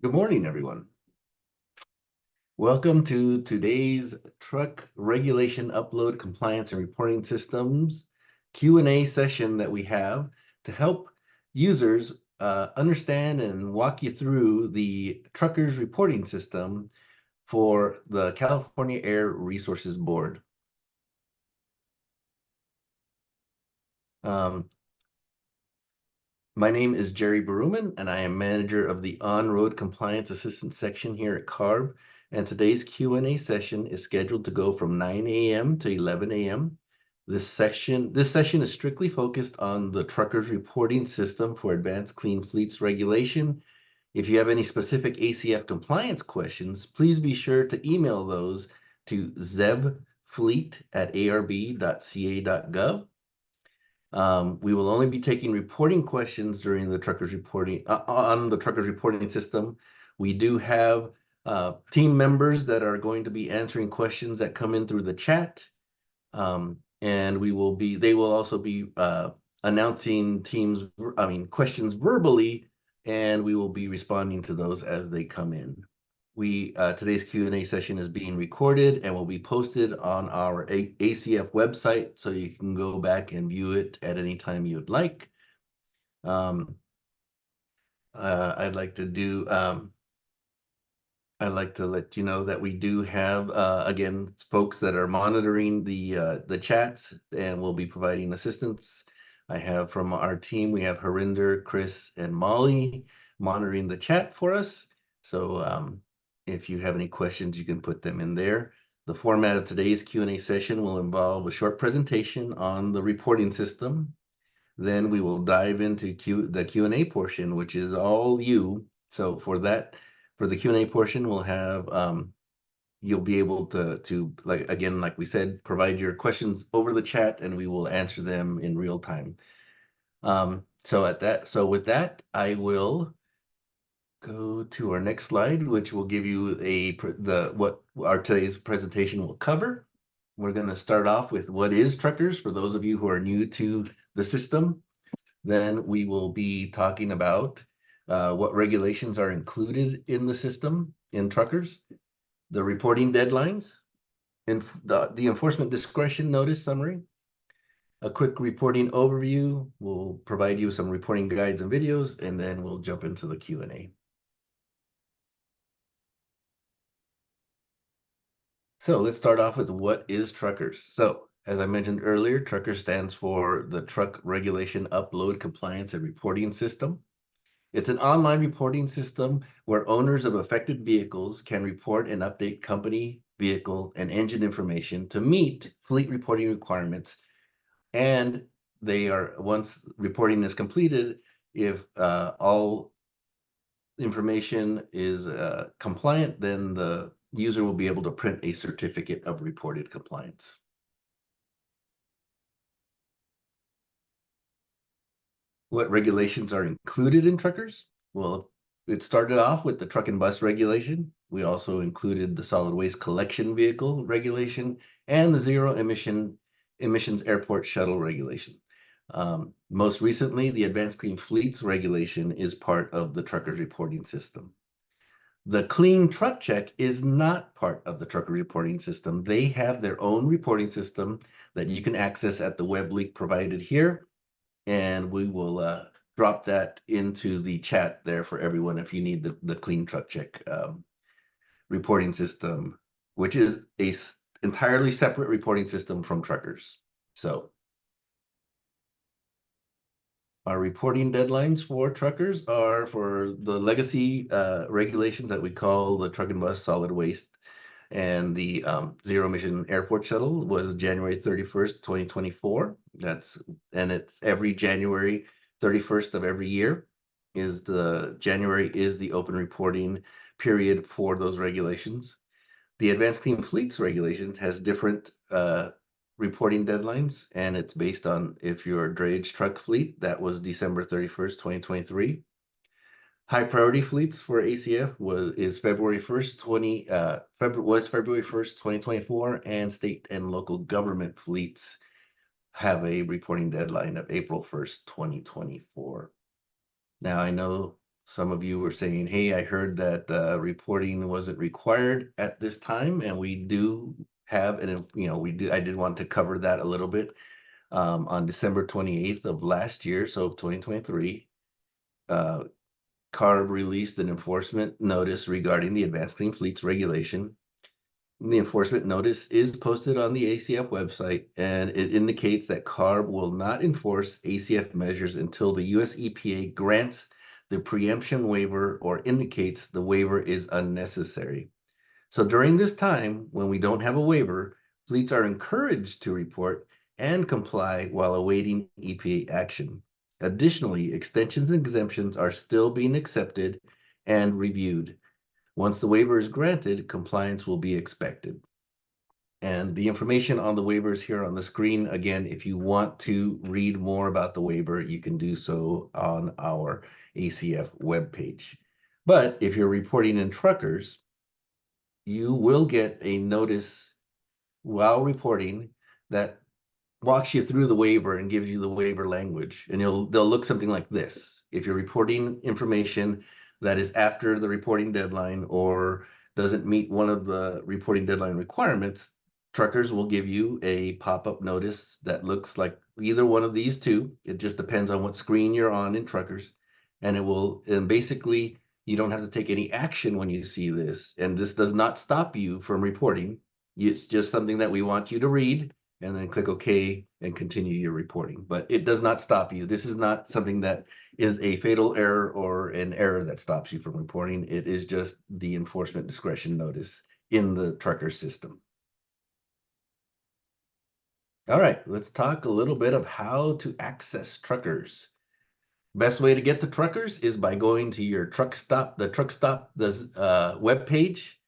Good morning, everyone. Welcome to today's Truck Regulation Upload Compliance and Reporting Systems Q&A session that we have to help users understand and walk you through the TRUCRS reporting system for the California Air Resources Board. My name is Jerry Baruman, and I am manager of the On-Road Compliance Assistance section here at CARB. And today's Q&A session is scheduled to go from 9 a.m. to 11 a.m. This session is strictly focused on the TRUCRS reporting system for Advanced Clean Fleets regulation. If you have any specific ACF compliance questions, please be sure to email those to zebfleet@arb.ca.gov. We will only be taking reporting questions during the TRUCRS reporting on the TRUCRS reporting system. We do have team members that are going to be answering questions that come in through the chat, and they will also be announcing questions verbally, and we will be responding to those as they come in. Today's Q&A session is being recorded and will be posted on our ACF website, so you can go back and view it at any time you'd like. I'd like to let you know that we do have again folks that are monitoring the chats and will be providing assistance. I have from our team, we have Harinder, Chris, and Molly monitoring the chat for us. So if you have any questions, you can put them in there. The format of today's Q&A session will involve a short presentation on the reporting system. Then we will dive into the Q&A portion, which is all you. So for the Q&A portion, we'll have you'll be able to like we said, provide your questions over the chat, and we will answer them in real time. So with that, I will go to our next slide, which will give you what our today's presentation will cover. We're going to start off with what is TRUCRS for those of you who are new to the system. Then we will be talking about what regulations are included in the system in TRUCRS, the reporting deadlines, and the enforcement discretion notice summary, a quick reporting overview. We'll provide you some reporting guides and videos, and then we'll jump into the Q&A. So let's start off with what is TRUCRS. So as I mentioned earlier, TRUCRS stands for the Truck Regulation Upload Compliance and Reporting System. It's an online reporting system where owners of affected vehicles can report and update company, vehicle, and engine information to meet fleet reporting requirements. And once reporting is completed, if all information is compliant, then the user will be able to print a certificate of reported compliance. What regulations are included in TRUCRS? Well, it started off with the truck and bus regulation. We also included the solid waste collection vehicle regulation and the zero emissions airport shuttle regulation. Most recently, the Advanced Clean Fleets regulation is part of the TRUCRS reporting system. The Clean Truck Check is not part of the TRUCRS reporting system. They have their own reporting system that you can access at the web link provided here, and we will drop that into the chat there for everyone if you need the Clean Truck Check reporting system, which is a entirely separate reporting system from TRUCRS. So our reporting deadlines for TRUCRS are for the legacy regulations that we call the truck and bus solid waste, and the zero emission airport shuttle was January 31st, 2024. It's every January 31st of every year January is the open reporting period for those regulations. The Advanced Clean Fleets regulations has different reporting deadlines, and it's based on if you're a drayage truck fleet. That was December 31st, 2023. High priority fleets for ACF was February 1st, 2024, and state and local government fleets have a reporting deadline of April 1st, 2024. Now, I know Some of you were saying, hey, I heard that reporting wasn't required at this time, and we do have, and I did want to cover that a little bit. On December 28th of last year, so 2023, uh, CARB released an enforcement notice regarding the Advanced Clean Fleets regulation. The enforcement notice is posted on the ACF website, and it indicates that CARB will not enforce ACF measures until the US EPA grants the preemption waiver or indicates the waiver is unnecessary. So during this time, when we don't have a waiver, fleets are encouraged to report and comply while awaiting EPA action. Additionally, extensions and exemptions are still being accepted and reviewed. Once the waiver is granted, compliance will be expected. And the information on the waivers here on the screen, again, if you want to read more about the waiver, you can do so on our ACF webpage. But if you're reporting in TRUCRS, you will get a notice while reporting that walks you through the waiver and gives you the waiver language. And they'll look something like this. If you're reporting information that is after the reporting deadline or doesn't meet one of the reporting deadline requirements, TRUCRS will give you a pop-up notice that looks like either one of these two. It just depends on what screen you're on in TRUCRS. And basically, you don't have to take any action when you see this. And this does not stop you from reporting. It's just something that we want you to read and then click OK and continue your reporting. But it does not stop you. This is not something that is a fatal error or an error that stops you from reporting. It is just the enforcement discretion notice in the TRUCRS system. All right, let's talk a little bit of how to access TRUCRS. Best way to get to TRUCRS is by going to your the truck stop web page.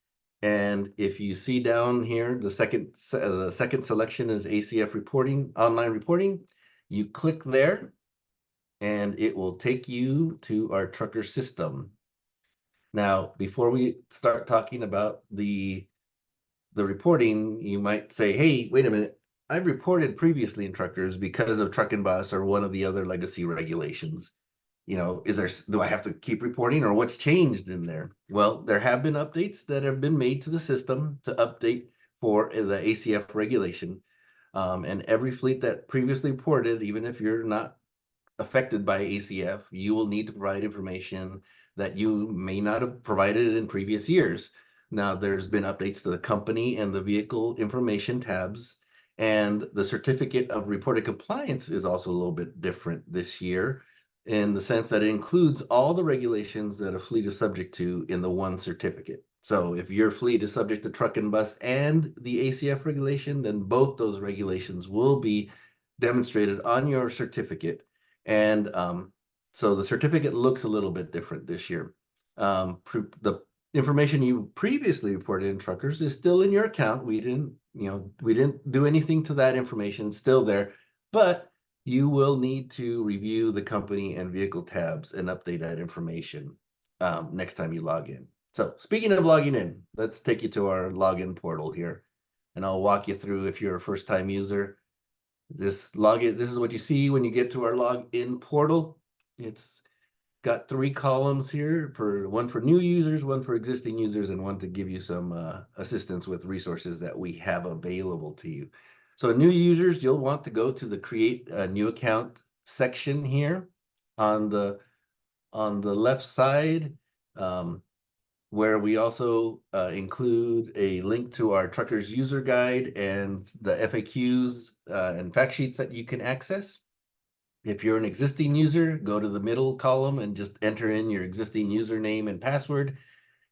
And if you see down here, the second selection is ACF reporting, online reporting. You click there and it will take you to our TRUCRS system. Now, before we start talking about the reporting, you might say, hey, wait a minute. I've reported previously in TRUCRS because of Truck and Bus or one of the other legacy regulations. Do I have to keep reporting or what's changed in there? Well, there have been updates that have been made to the system to update for the ACF regulation. And every fleet that previously reported, even if you're not affected by ACF, you will need to provide information that you may not have provided in previous years. Now, there's been updates to the company and the vehicle information tabs, and the certificate of reported compliance is also a little bit different this year in the sense that it includes all the regulations that a fleet is subject to in the one certificate. So if your fleet is subject to Truck and Bus and the ACF regulation, then both those regulations will be demonstrated on your certificate. And so the certificate looks a little bit different this year. The information you previously reported in TRUCRS is still in your account. We didn't do anything to that information, still there, but you will need to review the company and vehicle tabs and update that information next time you log in. So speaking of logging in, let's take you to our login portal here, and I'll walk you through if you're a first-time user. This is what you see when you get to our login portal. It's got 3 columns here, one for new users, one for existing users, and one to give you some assistance with resources that we have available to you. So new users, you'll want to go to the create a new account section here on the left side, where we also include a link to our TRUCRS user guide and the FAQs and fact sheets that you can access. If you're an existing user, go to the middle column and just enter in your existing username and password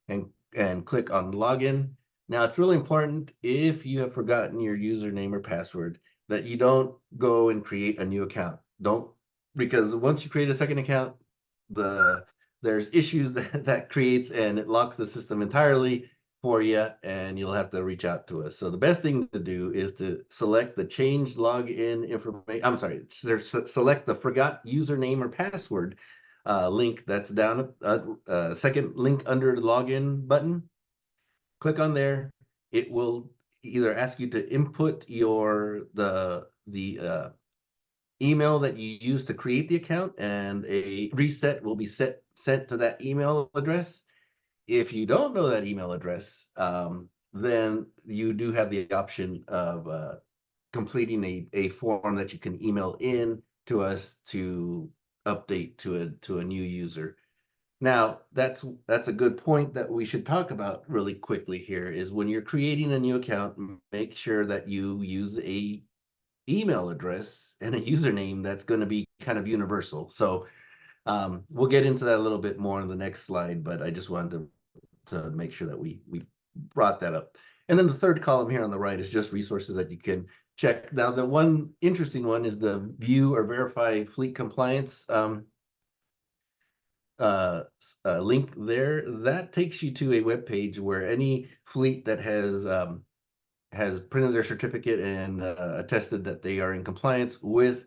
and click on login. Now, it's really important if you have forgotten your username or password that you don't go and create a new account. Because once you create a second account, there's issues that creates and it locks the system entirely for you, and you'll have to reach out to us. So the best thing to do is to select the change login information. I'm sorry, select the forgot username or password link that's down second link under the login button. Click on there. It will either ask you to input the email that you use to create the account, and a reset will be set sent to that email address. If you don't know that email address, then you do have the option of completing a form that you can email in to us to update to a new user. Now, that's a good point that we should talk about really quickly here is when you're creating a new account, make sure that you use a email address and a username that's going to be kind of universal. So we'll get into that a little bit more in the next slide, but I just wanted to make sure that we brought that up. And then the third column here on the right is just resources that you can check. Now, the one interesting one is the view or verify fleet compliance link there. That takes you to a web page where any fleet that has printed their certificate and attested that they are in compliance with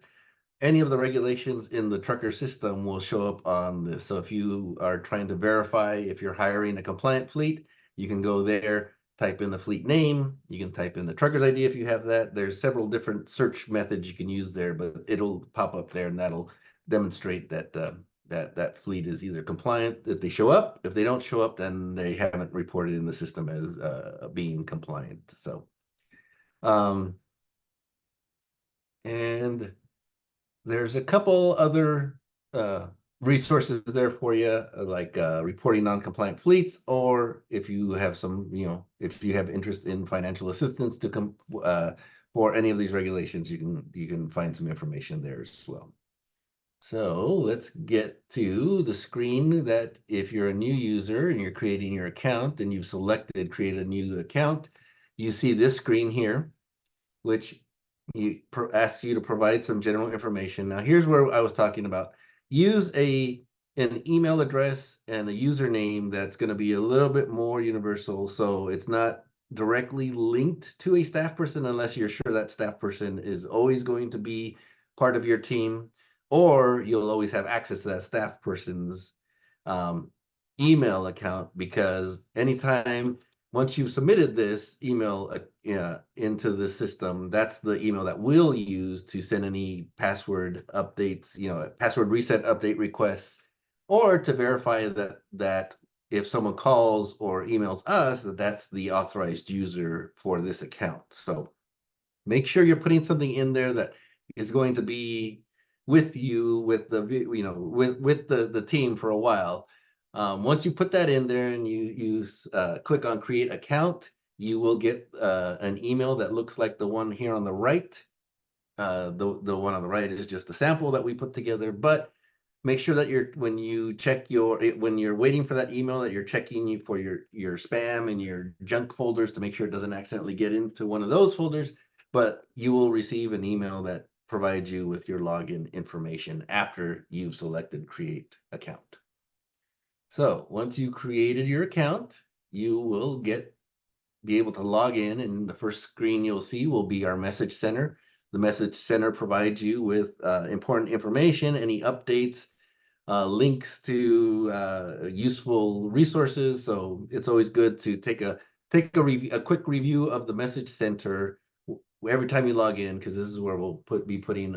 any of the regulations in the trucker system will show up on this. So if you are trying to verify if you're hiring a compliant fleet, you can go there, type in the fleet name, you can type in the trucker's ID if you have that. There's several different search methods you can use there, but it'll pop up there and that'll demonstrate that that fleet is either compliant if they show up. If they don't show up, then they haven't reported in the system as being compliant. So and there's a couple other resources there for you, like reporting non-compliant fleets, or if you have some, if you have interest in financial assistance to come for any of these regulations, you can find some information there as well. So let's get to the screen that if you're a new user and you're creating your account and you've selected create a new account, you see this screen here, which asks you to provide some general information. Now, here's where I was talking about. Use an email address and a username that's going to be a little bit more universal, so it's not directly linked to a staff person unless you're sure that staff person is always going to be part of your team, or you'll always have access to that staff person's email account, because anytime once you've submitted this email into the system, that's the email that we'll use to send any password updates, password reset update requests, or to verify that if someone calls or emails us, that's the authorized user for this account. So make sure you're putting something in there that is going to be with you, with the with the team for a while. Once you put that in there and you click on create account, you will get an email that looks like the one here on the right. The one on the right is just a sample that we put together, but make sure that when you're waiting for that email, that you're checking for your spam and your junk folders to make sure it doesn't accidentally get into one of those folders. But you will receive an email that provides you with your login information after you've selected create account. So once you created your account, you will be able to log in, and the first screen you'll see will be our message center. The message center provides you with important information, any updates, links to useful resources. So it's always good to take a quick review of the message center every time you log in, because this is where we'll be putting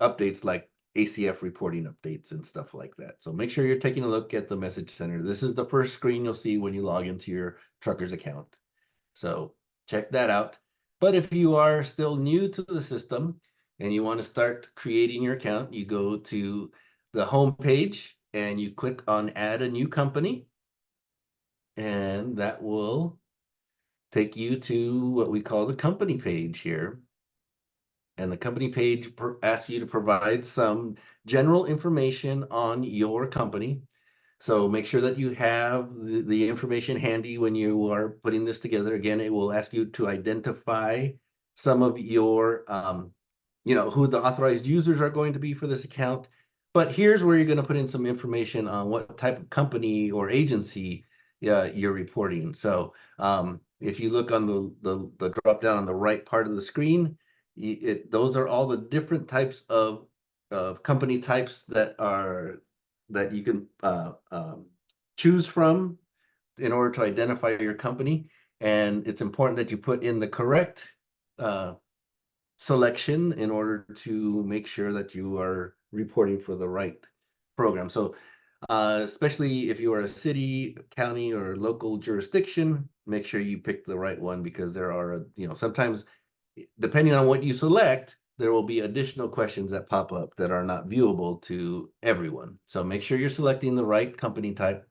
updates like ACF reporting updates and stuff like that. So make sure you're taking a look at the message center. This is the first screen you'll see when you log into your TRUCRS account. So check that out. But if you are still new to the system and you want to start creating your account, you go to the home page and you click on add a new company, and that will take you to what we call the company page here. And the company page asks you to provide some general information on your company. So make sure that you have the information handy when you are putting this together. Again, it will ask you to identify some of your, who the authorized users are going to be for this account. But here's where you're going to put in some information on what type of company or agency you're reporting. So if you look on the drop down on the right part of the screen, those are all the different types of company types that you can choose from in order to identify your company. And it's important that you put in the correct selection in order to make sure that you are reporting for the right program. So Especially if you are a city, county, or local jurisdiction, make sure you pick the right one because there are, sometimes depending on what you select, there will be additional questions that pop up that are not viewable to everyone. So make sure you're selecting the right company type.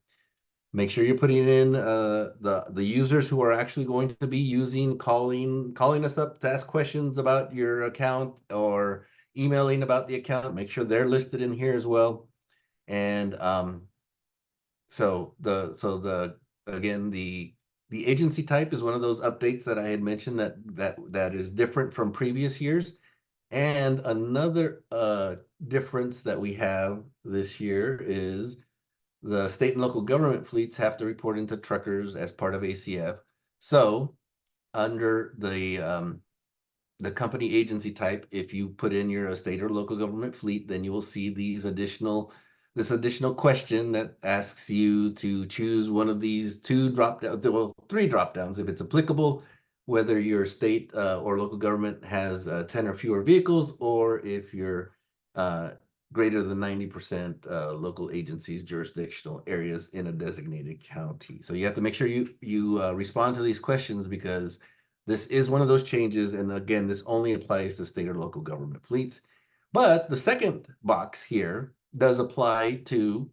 Make sure you're putting in the users who are actually going to be using calling us up to ask questions about your account or emailing about the account. Make sure they're listed in here as well. And so the again the agency type is one of those updates that I had mentioned that is different from previous years. And another difference that we have this year is the state and local government fleets have to report into truckers as part of ACF. So under the company agency type, if you put in your state or local government fleet, then you will see this additional question that asks you to choose one of these three drop downs if it's applicable, whether your state or local government has 10 or fewer vehicles, or if you're uh, greater than 90% local agencies, jurisdictional areas in a designated county. So you have to make sure you respond to these questions because this is one of those changes, and again, this only applies to state or local government fleets. But the second box here does apply to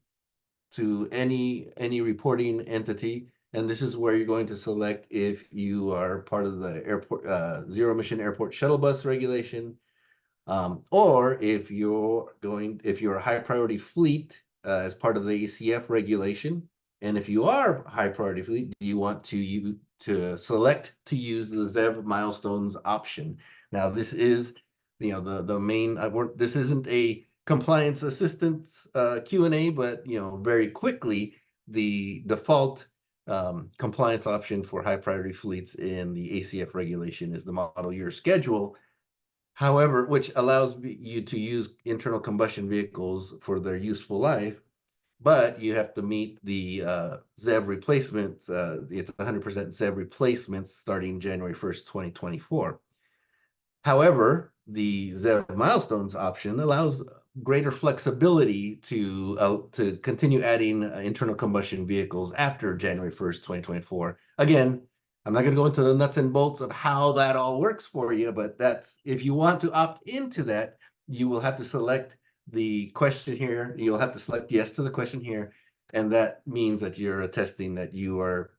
any reporting entity, and this is where you're going to select if you are part of the airport zero emission airport shuttle bus regulation, or if you're a high priority fleet as part of the ACF regulation, and if you are high priority fleet, you want to select to use the ZEV milestones option. Now, this is the main. This isn't a compliance assistance Q&A, but very quickly the default compliance option for high priority fleets in the ACF regulation is the model year schedule. However, which allows you to use internal combustion vehicles for their useful life, but you have to meet the ZEV replacements. It's 100% ZEV replacements starting January 1st, 2024. However, the ZEV milestones option allows greater flexibility to continue adding internal combustion vehicles after January 1st, 2024. Again, I'm not going to go into the nuts and bolts of how that all works for you, but if you want to opt into that, you will have to select the question here. You'll have to select yes to the question here, and that means that you're attesting that you're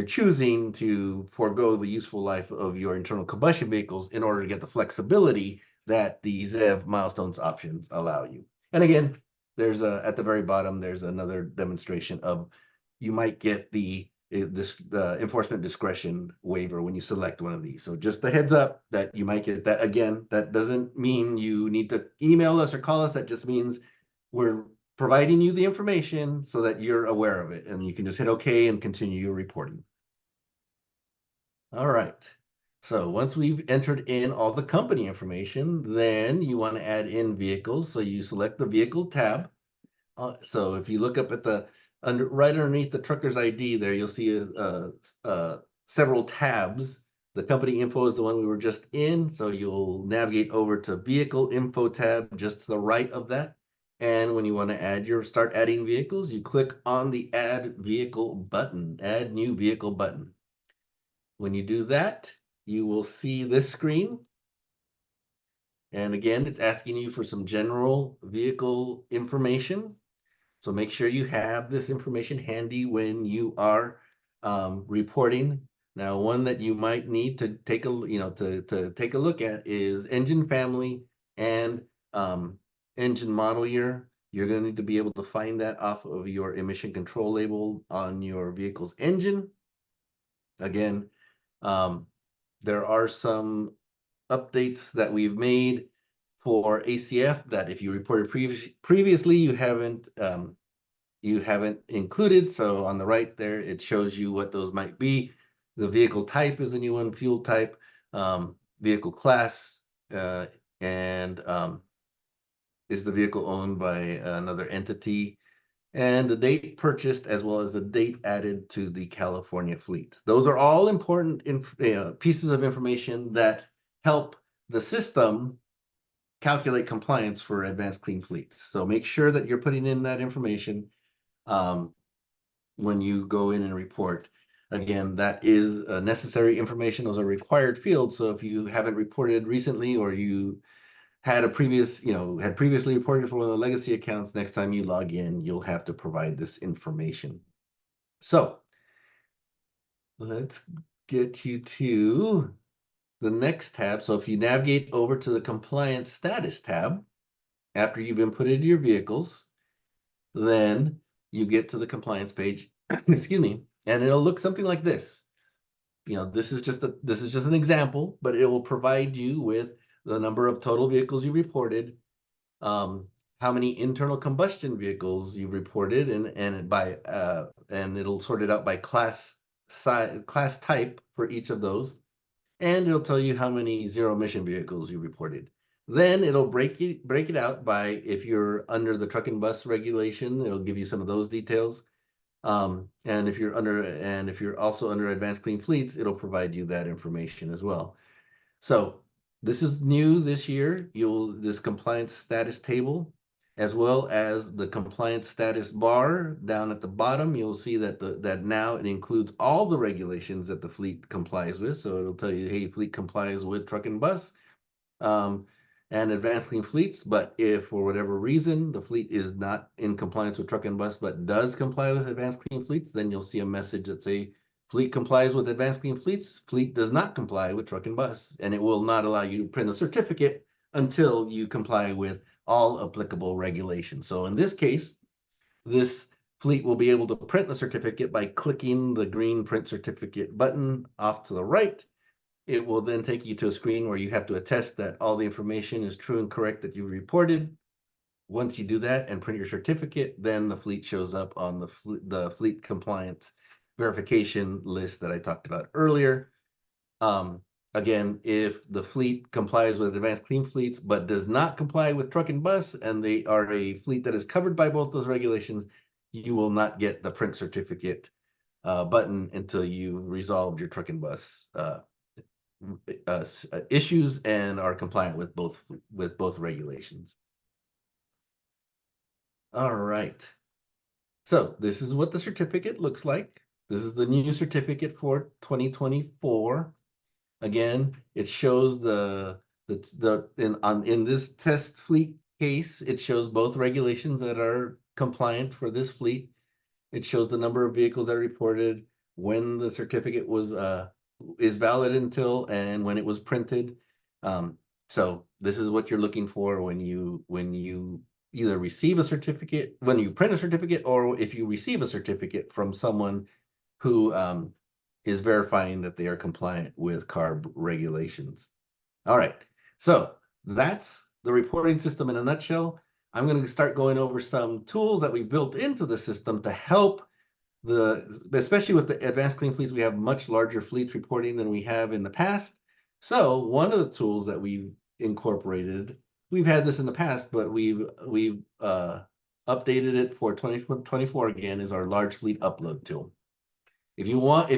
choosing to forego the useful life of your internal combustion vehicles in order to get the flexibility that the ZEV milestones options allow you. And again, at the very bottom, there's another demonstration of you might get the enforcement discretion waiver when you select one of these. So just a heads up that you might get that. Again, that doesn't mean you need to email us or call us. That just means we're providing you the information so that you're aware of it, and you can just hit OK and continue your reporting. All right. So once we've entered in all the company information, then you want to add in vehicles. So you select the vehicle tab. So if you look up at right underneath the trucker's ID there, you'll see several tabs. The company info is the one we were just in. So you'll navigate over to vehicle info tab just to the right of that. And when you want to start adding vehicles, you click on the add vehicle button, add new vehicle button. When you do that, you will see this screen. And again, it's asking you for some general vehicle information. So make sure you have this information handy when you are reporting. Now, one that you might need to take to take a look at is engine family and engine model year. You're going to need to be able to find that off of your emission control label on your vehicle's engine. Again, there are some updates that we've made for ACF that if you reported previously, you haven't included. So on the right there, it shows you what those might be. The vehicle type is a new one, fuel type, vehicle class, and is the vehicle owned by another entity, and the date purchased, as well as the date added to the California fleet. Those are all important pieces of information that help the system calculate compliance for advanced clean fleets. So make sure that you're putting in that information when you go in and report. Again, that is necessary information. Those are required fields. So if you haven't reported recently, or you had a previous, had previously reported for one of the legacy accounts, next time you log in, you'll have to provide this information. So let's get you to the next tab. So if you navigate over to the compliance status tab, after you've inputted your vehicles, then you get to the compliance page, excuse me, and it'll look something like this. This is just an example, but it will provide you with the number of total vehicles you reported, how many internal combustion vehicles you reported, and it'll sort it out by class type for each of those, and it'll tell you how many zero emission vehicles you reported. Then it'll break it out by, if you're under the truck and bus regulation, it'll give you some of those details. And if you're also under advanced clean fleets, it'll provide you that information as well. So this is new this year. This compliance status table, as well as the compliance status bar down at the bottom, you'll see that now it includes all the regulations that the fleet complies with. So it'll tell you, hey, fleet complies with truck and bus, and advanced clean fleets. But if for whatever reason the fleet is not in compliance with truck and bus but does comply with advanced clean fleets, then you'll see a message that say, fleet complies with advanced clean fleets, fleet does not comply with truck and bus, and it will not allow you to print a certificate until you comply with all applicable regulations. So in this case, this fleet will be able to print the certificate by clicking the green print certificate button off to the right. It will then take you to a screen where you have to attest that all the information is true and correct that you reported. Once you do that and print your certificate, then the fleet shows up on the fleet compliance verification list that I talked about earlier. Again, if the fleet complies with advanced clean fleets but does not comply with truck and bus, and they are a fleet that is covered by both those regulations, you will not get the print certificate button until you resolved your truck and bus issues and are compliant with both regulations. All right. So this is what the certificate looks like. This is the new certificate for 2024. Again, it shows in this test fleet case, it shows both regulations that are compliant for this fleet. It shows the number of vehicles that are reported, when the certificate is valid until, and when it was printed. So this is what you're looking for when you either receive a certificate, when you print a certificate, or if you receive a certificate from someone who is verifying that they are compliant with CARB regulations. All right, so that's the reporting system in a nutshell. I'm going to start going over some tools that we built into the system to help especially with the advanced clean fleets, we have much larger fleets reporting than we have in the past. So one of the tools that we've incorporated, we've had this in the past, but we've updated it for 2024 again, is our large fleet upload tool. If you want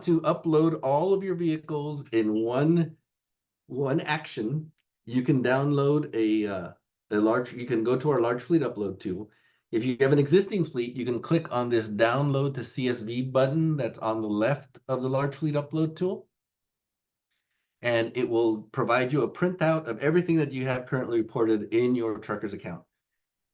to upload all of your vehicles in one action, you can download you can go to our large fleet upload tool. If you have an existing fleet, you can click on this download to CSV button that's on the left of the large fleet upload tool. And it will provide you a printout of everything that you have currently reported in your TRUCRS account.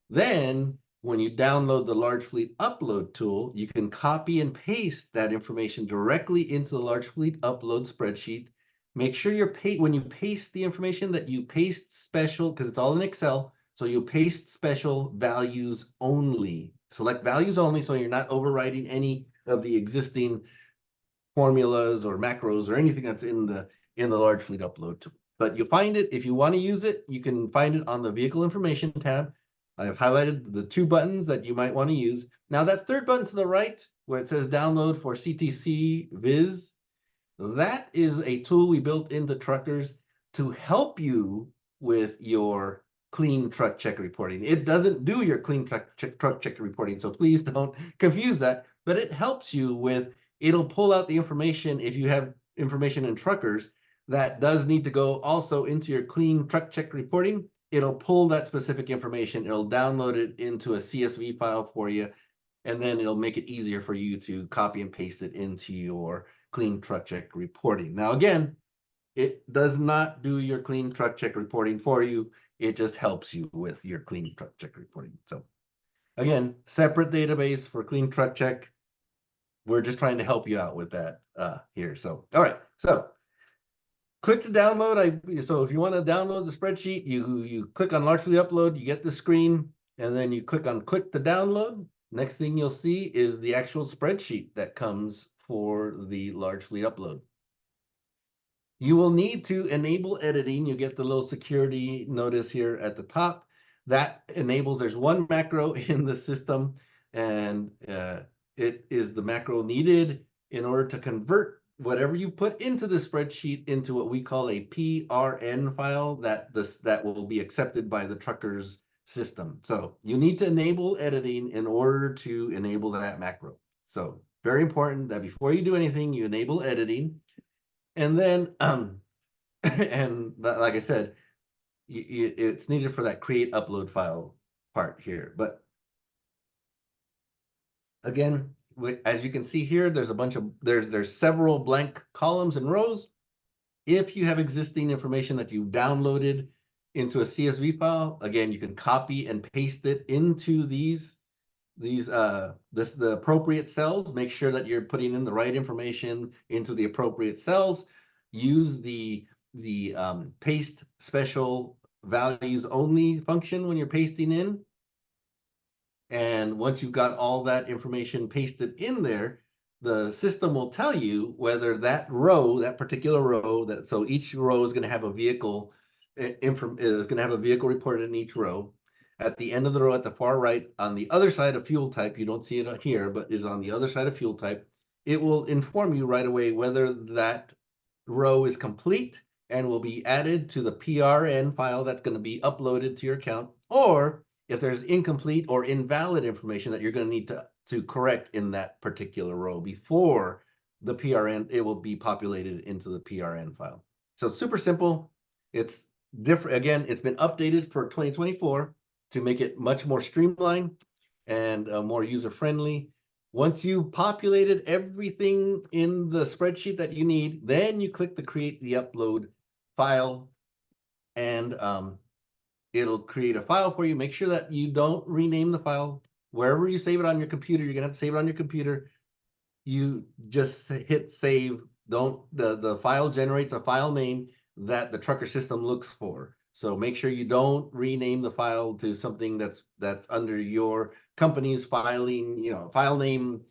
Then when you download the large fleet upload tool, you can copy and paste that information directly into the large fleet upload spreadsheet. Make sure when you paste the information that you paste special, because it's all in Excel. So you paste special values only. Select values only, so you're not overwriting any of the existing formulas or macros or anything that's in the large fleet upload tool. But you find it, if you want to use it, you can find it on the vehicle information tab. I have highlighted the two buttons that you might want to use. Now that third button to the right, where it says download for CTC Viz, that is a tool we built into TRUCRS to help you with your clean truck check reporting. It doesn't do your clean truck check reporting, so please don't confuse that. But it helps you with, it'll pull out the information if you have information in TRUCRS that does need to go also into your clean truck check reporting. it'll pull that specific information, it'll download it into a CSV file for you, and then it'll make it easier for you to copy and paste it into your clean truck check reporting. Now, again, it does not do your clean truck check reporting for you. It just helps you with your clean truck check reporting. So again, separate database for clean truck check. We're just trying to help you out with that here. So, all right. So click to download. So if you want to download the spreadsheet, you click on large fleet upload, you get the screen, and then you click to download. Next thing you'll see is the actual spreadsheet that comes for the large fleet upload. You will need to enable editing. You get the little security notice here at the top. That enables, there's one macro in the system, and it is the macro needed in order to convert whatever you put into the spreadsheet into what we call a PRN file that will be accepted by the TRUCRS system. So you need to enable editing in order to enable that macro. So very important that before you do anything, you enable editing. And then, and like I said, it's needed for that create upload file part here. But again, as you can see here, there's a bunch of, there's several blank columns and rows. If you have existing information that you downloaded into a CSV file, again, you can copy and paste it into the appropriate cells. Make sure that you're putting in the right information into the appropriate cells. Use the paste special values only function when you're pasting in. And once you've got all that information pasted in there, the system will tell you whether that particular row, so each row is going to have a vehicle reported in each row. At the end of the row at the far right, on the other side of fuel type, you don't see it here, but is on the other side of fuel type, it will inform you right away whether that row is complete and will be added to the PRN file that's going to be uploaded to your account, or if there's incomplete or invalid information that you're going to need to correct in that particular row before the PRN, it will be populated into the PRN file. So it's super simple. It's different. Again, it's been updated for 2024 to make it much more streamlined and more user-friendly. Once you've populated everything in the spreadsheet that you need, then you click the create the upload file, and it'll create a file for you. Make sure that you don't rename the file. Wherever you save it on your computer, you're gonna have to save it on your computer. You just hit save. The file generates a file name that the trucker system looks for. So make sure you don't rename the file to something that's under your company's file name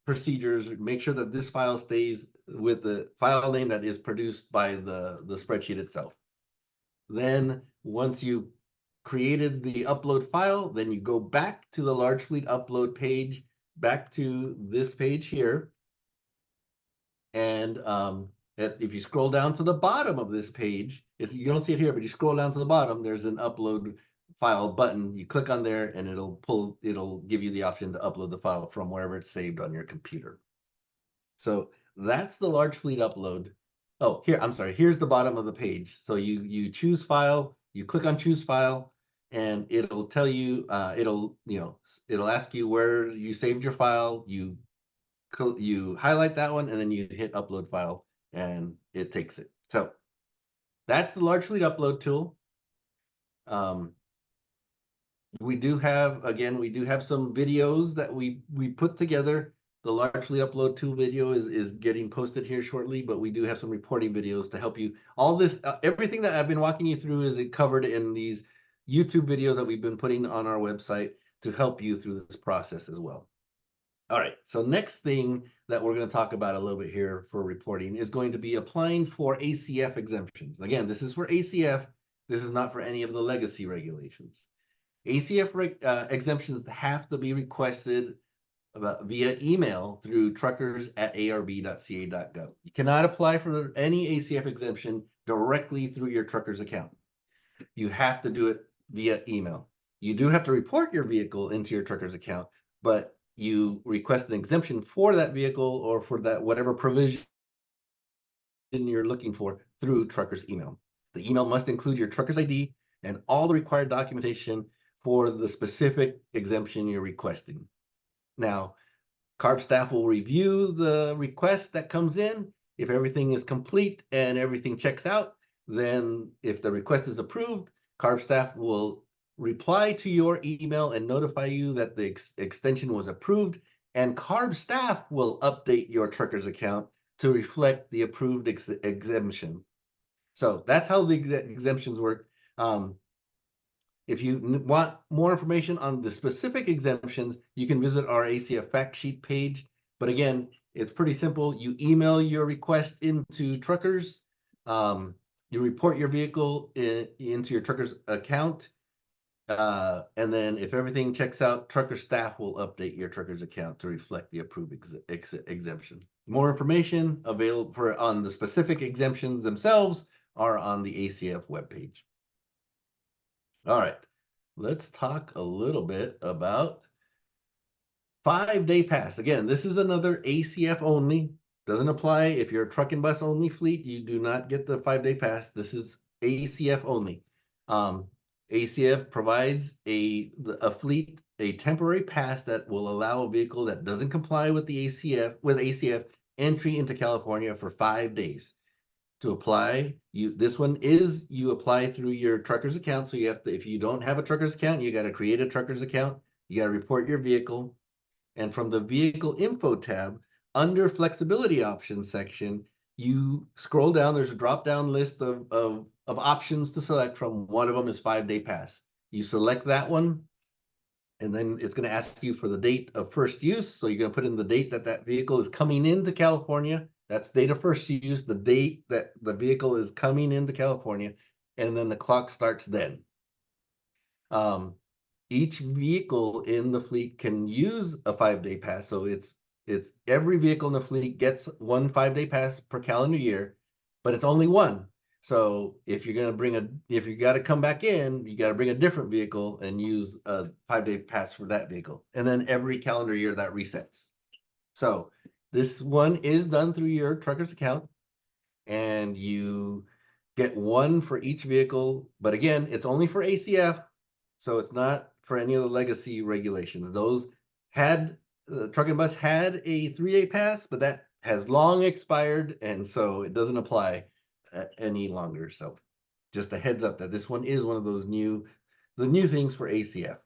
procedures. Make sure that this file stays with the file name that is produced by the spreadsheet itself. Then once you created the upload file, then you go back to the large fleet upload page, back to this page here. And if you scroll down to the bottom of this page, you don't see it here, but you scroll down to the bottom, there's an upload file button. You click on there and it'll give you the option to upload the file from wherever it's saved on your computer. So that's the large fleet upload. Oh, I'm sorry, here's the bottom of the page. So you choose file, you click on choose file, and it'll tell you, it'll ask you where you saved your file. You highlight that one, and then you hit upload file, and it takes it. So that's the large fleet upload tool. We do have some videos that we put together. The large fleet upload tool video is getting posted here shortly, but we do have some reporting videos to help you. All this, everything that I've been walking you through is covered in these YouTube videos that we've been putting on our website to help you through this process as well. All right, so next thing that we're going to talk about a little bit here for reporting is going to be applying for ACF exemptions. Again, this is for ACF. This is not for any of the legacy regulations. ACF exemptions have to be requested via email through truckers@arb.ca.gov. You cannot apply for any ACF exemption directly through your truckers account. You have to do it via email. You do have to report your vehicle into your truckers account, but you request an exemption for that vehicle or for that whatever provision you're looking for through truckers email. The email must include your truckers ID, and all the required documentation for the specific exemption you're requesting. Now, CARB staff will review the request that comes in. If everything is complete and everything checks out, then if the request is approved, CARB staff will reply to your email and notify you that the extension was approved, and CARB staff will update your TRUCRS account to reflect the approved exemption. So that's how the exemptions work. If you want more information on the specific exemptions, you can visit our ACF fact sheet page. But again, it's pretty simple. You email your request into TRUCRS. You report your vehicle into your TRUCRS account. And then if everything checks out, TRUCRS staff will update your TRUCRS account to reflect the approved exemption. More information available on the specific exemptions themselves are on the ACF webpage. All right, let's talk a little bit about 5-day pass. Again, this is another ACF only. Doesn't apply if you're a truck and bus only fleet. You do not get the 5-day pass. This is ACF only. ACF provides a fleet a temporary pass that will allow a vehicle that doesn't comply with the ACF entry into California for 5 days. To apply, this one is you apply through your TRUCRS account. So you have to, if you don't have a TRUCRS account, you got to create a TRUCRS account. You got to report your vehicle, and from the vehicle info tab under flexibility options section, you scroll down. There's a drop down list of options to select from. One of them is 5-day pass. You select that one, and then it's going to ask you for the date of first use. So you're going to put in the date that that vehicle is coming into California. That's date of first use, the date that the vehicle is coming into California, and then the clock starts then. Each vehicle in the fleet can use a 5-day pass. So it's every vehicle in the fleet gets one 5-day pass per calendar year, but it's only one. So if you're gonna if you got to come back in, you got to bring a different vehicle and use a 5-day pass for that vehicle, and then every calendar year that resets. So this one is done through your TRUCRS account, and you get one for each vehicle. But again, it's only for ACF, so it's not for any of the legacy regulations. Those had the truck and bus had a 3-day pass, but that has long expired, and so it doesn't apply any longer. So just a heads up that this one is one of those new things for ACF.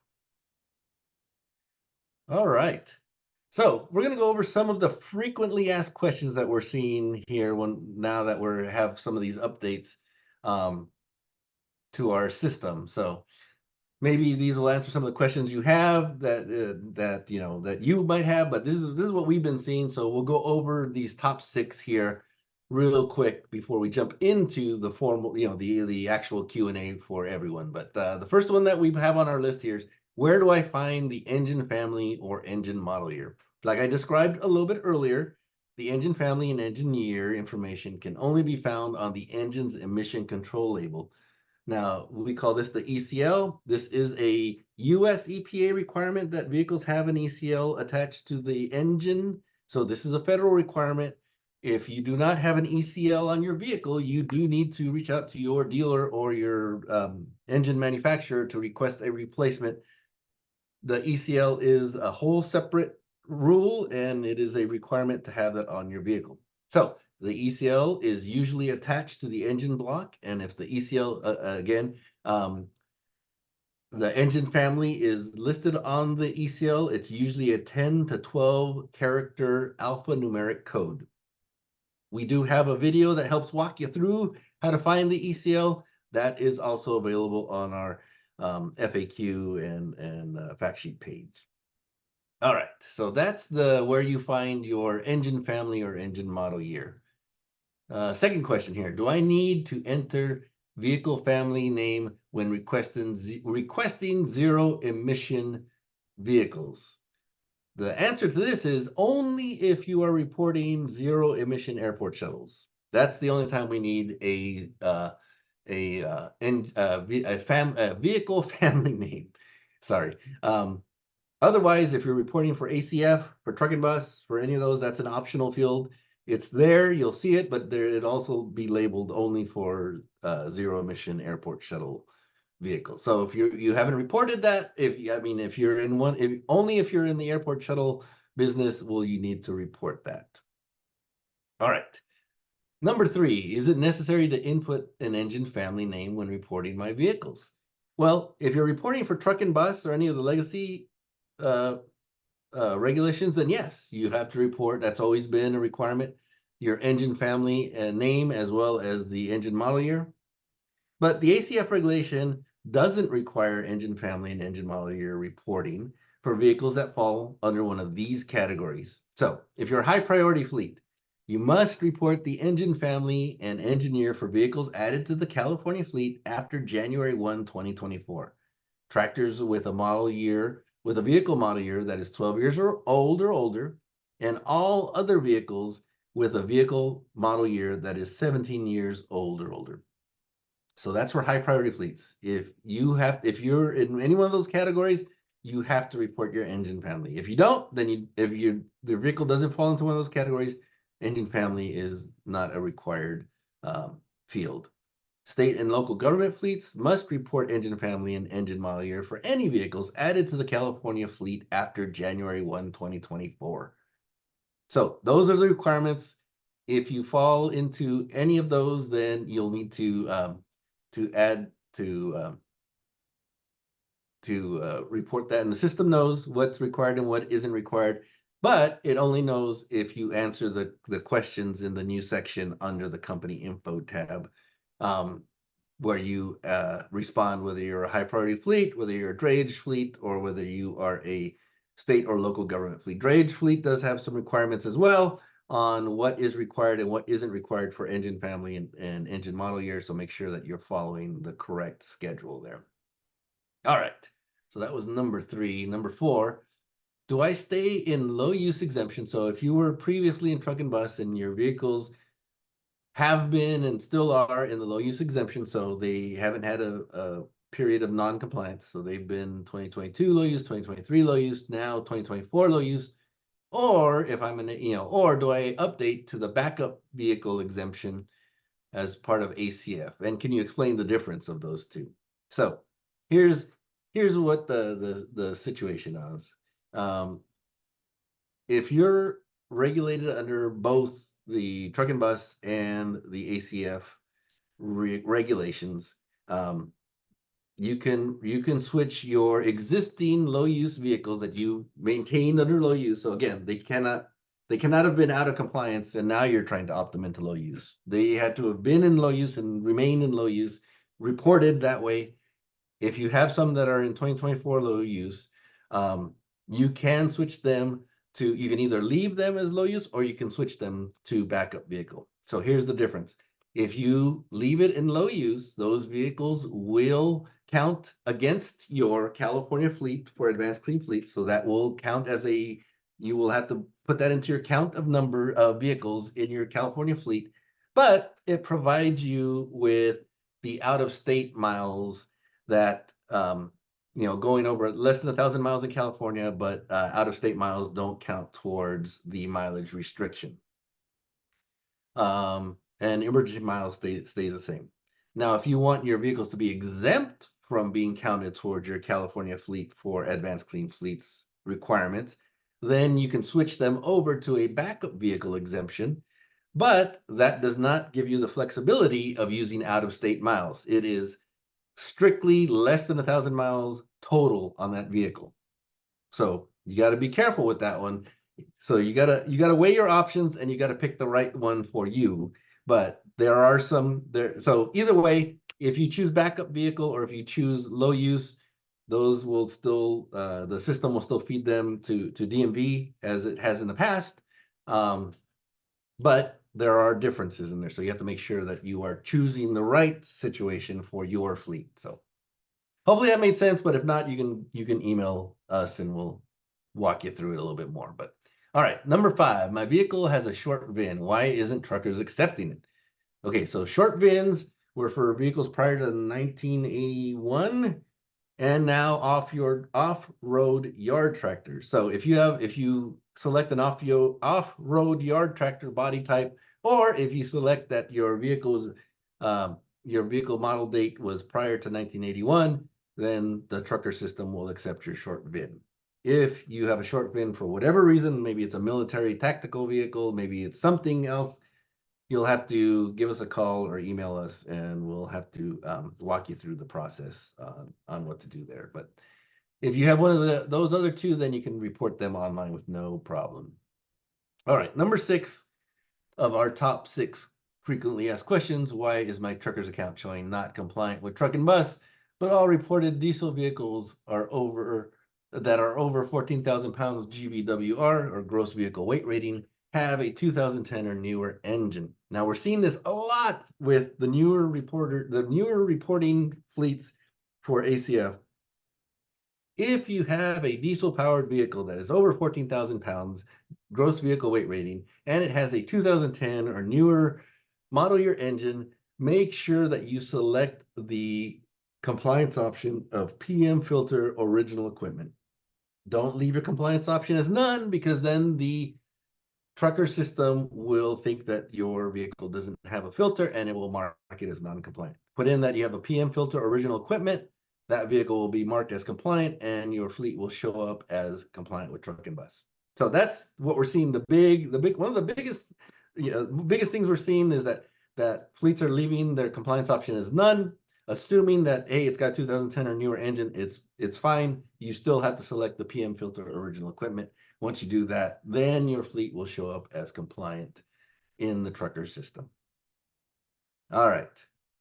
All right. So we're going to go over some of the frequently asked questions that we're seeing here now that we have some of these updates to our system. So maybe these will answer some of the questions you have that you might have, but this is what we've been seeing. So we'll go over these top 6 here real quick before we jump into the formal, the actual Q&A for everyone. But the first one that we have on our list here is, where do I find the engine family or engine model year? Like I described a little bit earlier, the engine family and engine year information can only be found on the engine's emission control label. Now, we call this the ECL. This is a US EPA requirement that vehicles have an ECL attached to the engine. So this is a federal requirement. If you do not have an ECL on your vehicle, you do need to reach out to your dealer or your engine manufacturer to request a replacement. The ECL is a whole separate rule, and it is a requirement to have that on your vehicle. So the ECL is usually attached to the engine block, and if the ECL, the engine family is listed on the ECL, it's usually a 10 to 12 character alphanumeric code. We do have a video that helps walk you through how to find the ECL. That is also available on our FAQ and fact sheet page. All right, so that's where you find your engine family or engine model year. Second question here, do I need to enter vehicle family name when requesting zero emission vehicles? The answer to this is only if you are reporting zero emission airport shuttles. That's the only time we need a vehicle family name. Sorry. Otherwise, if you're reporting for ACF, for truck and bus, for any of those, that's an optional field. It's there, you'll see it, but it'd also be labeled only for zero emission airport shuttle vehicles. So if you haven't reported that, if you're in one, only if you're in the airport shuttle business will you need to report that. All right. Number 3, is it necessary to input an engine family name when reporting my vehicles? Well, if you're reporting for truck and bus or any of the legacy uh, regulations, then yes, you have to report. That's always been a requirement. Your engine family name as well as the engine model year. But the ACF regulation doesn't require engine family and engine model year reporting for vehicles that fall under one of these categories. So if you're a high priority fleet, you must report the engine family and engine year for vehicles added to the California fleet after January 1, 2024. Tractors with a vehicle model year that is 12 years or older, and all other vehicles with a vehicle model year that is 17 years old or older. So that's for high priority fleets. If you're in any one of those categories, you have to report your engine family. If you don't, then if the vehicle doesn't fall into one of those categories, engine family is not a required field. State and local government fleets must report engine family and engine model year for any vehicles added to the California fleet after January 1, 2024. So those are the requirements. If you fall into any of those, then you'll need to add to report that, and the system knows what's required and what isn't required, but it only knows if you answer the questions in the new section under the company info tab, where you respond whether you're a high priority fleet, whether you're a drayage fleet, or whether you are a state or local government fleet. Drayage fleet does have some requirements as well on what is required and what isn't required for engine family and engine model year. So make sure that you're following the correct schedule there. All right. So that was number 3. Number 4, do I stay in low use exemption? So if you were previously in truck and bus and your vehicles have been and still are in the low use exemption, so they haven't had a period of non-compliance. So they've been 2022 low use, 2023 low use, now 2024 low use. Or if I'm or do I update to the backup vehicle exemption as part of ACF? And can you explain the difference of those two? So here's what the situation is. If you're regulated under both the truck and bus and the ACF regulations, you can switch your existing low use vehicles that you maintained under low use. So again, they cannot have been out of compliance and now you're trying to opt them into low use. They had to have been in low use and remain in low use, reported that way. If you have some that are in 2024 low use, you can switch them to, you can either leave them as low use or you can switch them to backup vehicle. So here's the difference. If you leave it in low use, those vehicles will count against your California fleet for advanced clean fleet. So that will count as you will have to put that into your count of number of vehicles in your California fleet, but it provides you with the out of state miles that, going over less than 1,000 miles in California, but out of state miles don't count towards the mileage restriction. And emergency miles stays the same. Now, if you want your vehicles to be exempt from being counted towards your California fleet for advanced clean fleets requirements, then you can switch them over to a backup vehicle exemption, but that does not give you the flexibility of using out of state miles. It is strictly less than 1,000 miles total on that vehicle. So you got to be careful with that one. So you gotta weigh your options and you got to pick the right one for you. But there are some there. So either way, if you choose backup vehicle or if you choose low use, those will still the system will still feed them to DMV as it has in the past. But there are differences in there. So you have to make sure that you are choosing the right situation for your fleet. So hopefully that made sense, but if not, you can email us and we'll walk you through it a little bit more. But all right, number 5, my vehicle has a short VIN. Why isn't TRUCRS accepting it? Okay, so short VINs were for vehicles prior to 1981 and now off-road yard tractors. So if you select an off-road yard tractor body type, or if you select that your vehicles your vehicle model date was prior to 1981, then the trucker system will accept your short VIN. If you have a short VIN for whatever reason, maybe it's a military tactical vehicle, maybe it's something else, you'll have to give us a call or email us, and we'll have to walk you through the process on what to do there. But if you have one of those other two, then you can report them online with no problem. All right, number 6 of our top 6 frequently asked questions. Why is my trucker's account showing not compliant with truck and bus, but all reported diesel vehicles are over 14,000 pounds GVWR or gross vehicle weight rating have a 2010 or newer engine? Now we're seeing this a lot with the newer reporting fleets for ACF. If you have a diesel powered vehicle that is over 14,000 pounds gross vehicle weight rating, and it has a 2010 or newer model year engine, make sure that you select the compliance option of PM filter original equipment. Don't leave your compliance option as none, because then the trucker system will think that your vehicle doesn't have a filter and it will mark it as non-compliant. Put in that you have a PM filter original equipment, that vehicle will be marked as compliant and your fleet will show up as compliant with truck and bus. So that's what we're seeing. One of the biggest things we're seeing is that fleets are leaving their compliance option as none, assuming that, hey, it's got 2010 or newer engine, it's fine. You still have to select the PM filter original equipment. Once you do that, then your fleet will show up as compliant in the trucker system. All right.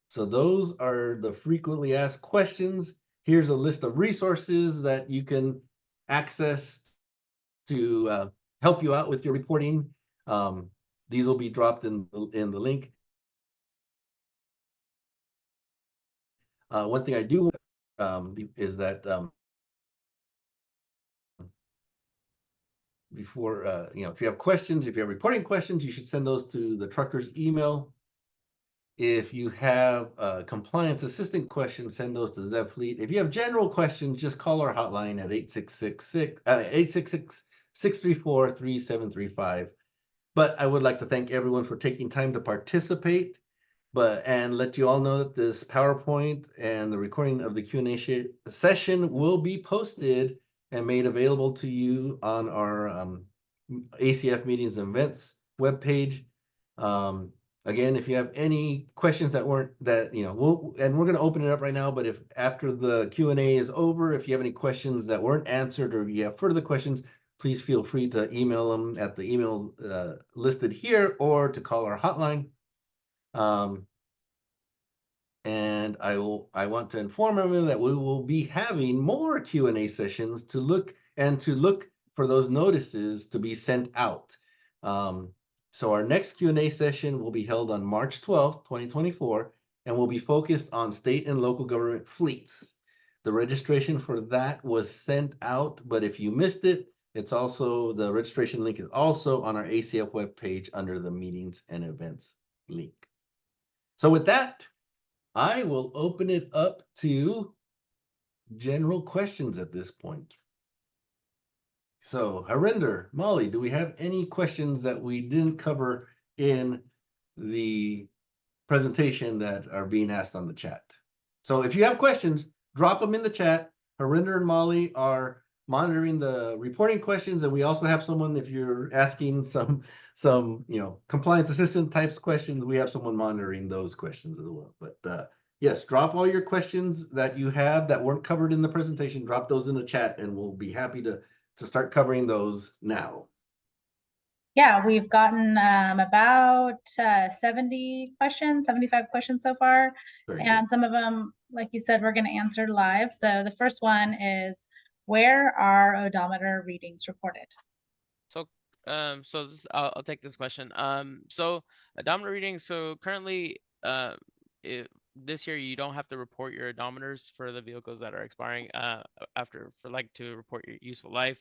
So those are the frequently asked questions. Here's a list of resources that you can access to help you out with your reporting. These will be dropped in the link. One thing I do is that before, if you have questions, if you have reporting questions, you should send those to the truckers email. If you have compliance assistant questions, send those to Zev Fleet. If you have general questions, just call our hotline at 866-634-3735. But I would like to thank everyone for taking time to participate, and let you all know that this PowerPoint and the recording of the Q&A session will be posted and made available to you on our ACF Meetings and Events webpage. Again, if you have any questions that weren't we're going to open it up right now, but if after the Q&A is over, if you have any questions that weren't answered or you have further questions, please feel free to email them at the emails listed here or to call our hotline. And I want to inform everyone that we will be having more Q&A sessions to look for those notices to be sent out. So our next Q&A session will be held on March 12th, 2024, and will be focused on state and local government fleets. The registration for that was sent out, but if you missed it, the registration link is also on our ACF webpage under the meetings and events link. So with that, I will open it up to general questions at this point. So Harinder, Molly, do we have any questions that we didn't cover in the presentation that are being asked on the chat? So if you have questions, drop them in the chat. Harinder and Molly are monitoring the reporting questions, and we also have someone, if you're asking some compliance assistant types questions, we have someone monitoring those questions as well. But yes, drop all your questions that you have that weren't covered in the presentation, drop those in the chat, and we'll be happy to start covering those now. Yeah, we've gotten about 75 questions so far. And some of them, like you said, we're going to answer live. So the first one is, where are odometer readings reported? So I'll take this question. So odometer readings, so currently this year you don't have to report your odometers for the vehicles that are expiring to report your useful life.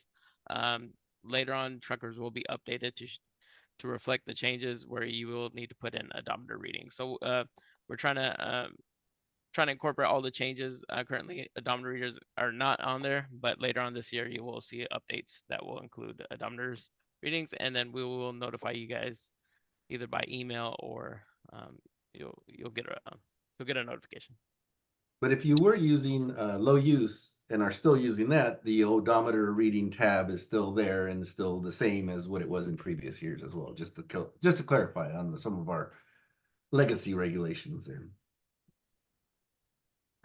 Later on, truckers will be updated to reflect the changes where you will need to put in odometer readings. So we're trying to incorporate all the changes. Currently, odometer readers are not on there, but later on this year, you will see updates that will include odometers readings, and then we will notify you guys either by email or you'll get You'll get a notification. But if you were using low use and are still using that, the odometer reading tab is still there and still the same as what it was in previous years as well. Just to clarify on some of our legacy regulations there.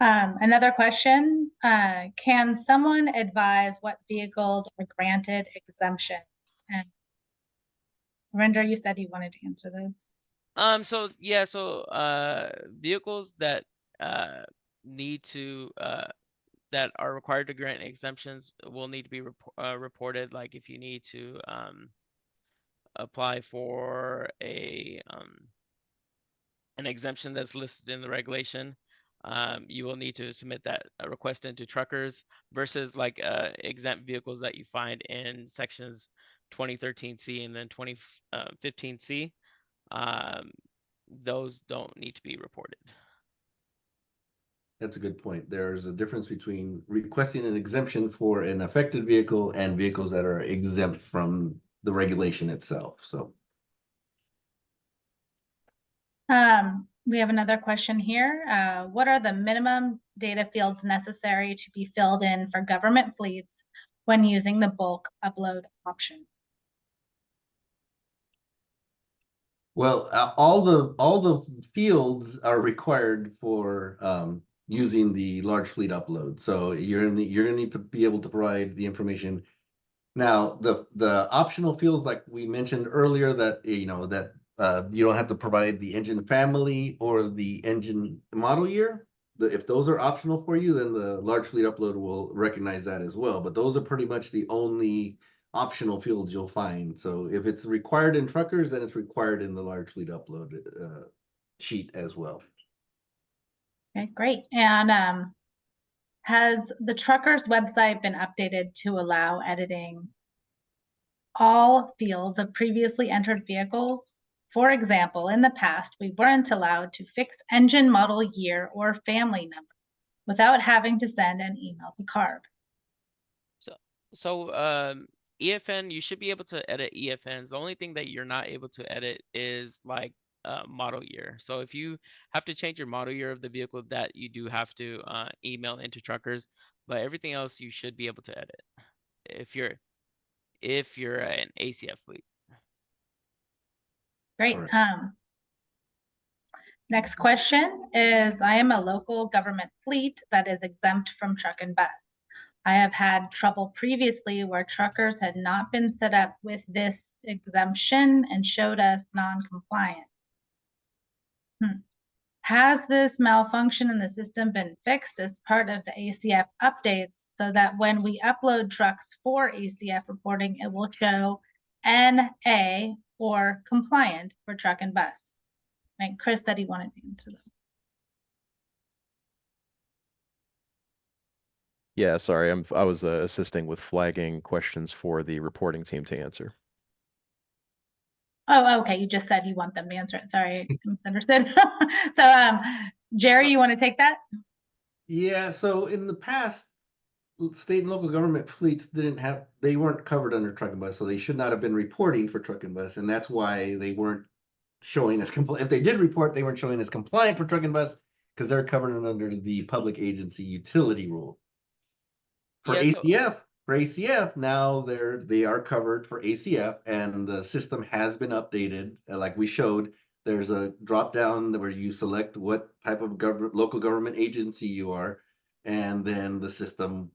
Another question, can someone advise what vehicles are granted exemptions? And Rinder, you said you wanted to answer this. So yeah, so vehicles that need to that are required to grant exemptions will need to be reported. Like if you need to apply for an exemption that's listed in the regulation, you will need to submit that request into TRUCRS versus like exempt vehicles that you find in sections 2013C and then 2015C. Those don't need to be reported. That's a good point. There's a difference between requesting an exemption for an affected vehicle and vehicles that are exempt from the regulation itself. So We have another question here. What are the minimum data fields necessary to be filled in for government fleets when using the bulk upload option? well, all the fields are required for using the large fleet upload. So you're gonna need to be able to provide the information. Now, the optional fields, like we mentioned earlier, that you don't have to provide the engine family or the engine model year. If those are optional for you, then the large fleet upload will recognize that as well. But those are pretty much the only optional fields you'll find. So if it's required in TRUCRS, then it's required in the large fleet upload sheet as well. Okay, great. And has the TRUCRS website been updated to allow editing all fields of previously entered vehicles? For example, in the past, we weren't allowed to fix engine model year or family number without having to send an email to CARB. So EFN, you should be able to edit EFNs. The only thing that you're not able to edit is like model year. So if you have to change your model year of the vehicle, that you do have to email into TRUCRS, but everything else you should be able to edit if you're an ACF fleet. Great. Correct. Next question is, I am a local government fleet that is exempt from truck and bus. I have had trouble previously where truckers had not been set up with this exemption and showed us non-compliant. Has this malfunction in the system been fixed as part of the ACF updates so that when we upload trucks for ACF reporting, it will show NA or compliant for truck and bus? And Chris said he wanted to answer that. Yeah, sorry, I was assisting with flagging questions for the reporting team to answer. Oh, okay. You just said you want them to answer it. Sorry, I misunderstood. So, Jerry, you want to take that? Yeah, so in the past, state and local government fleets they weren't covered under truck and bus, so they should not have been reporting for truck and bus, and that's why they weren't showing as compliant. If they did report, they weren't showing as compliant for truck and bus because they're covered under the public agency utility rule. For ACF, now they are covered for ACF, and the system has been updated. Like we showed, there's a drop down where you select what type of local government agency you are, and then the system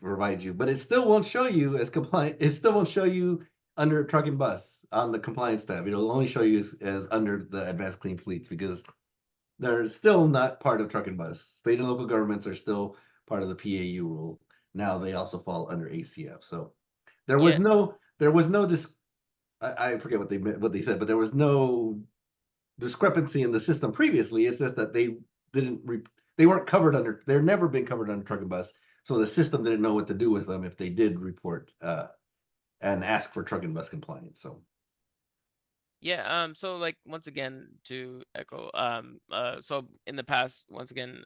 provides you. But it still won't show you as compliant. It still won't show you under truck and bus on the compliance tab. It'll only show you as under the advanced clean fleets because they're still not part of truck and bus. State and local governments are still part of the PAU rule. Now they also fall under ACF. So there was I forget what they said, but there was no discrepancy in the system previously. It's just that they weren't covered under, they've never been covered under truck and bus. So the system didn't know what to do with them if they did report and ask for truck and bus compliance. So yeah, so like once again to echo, so in the past, once again,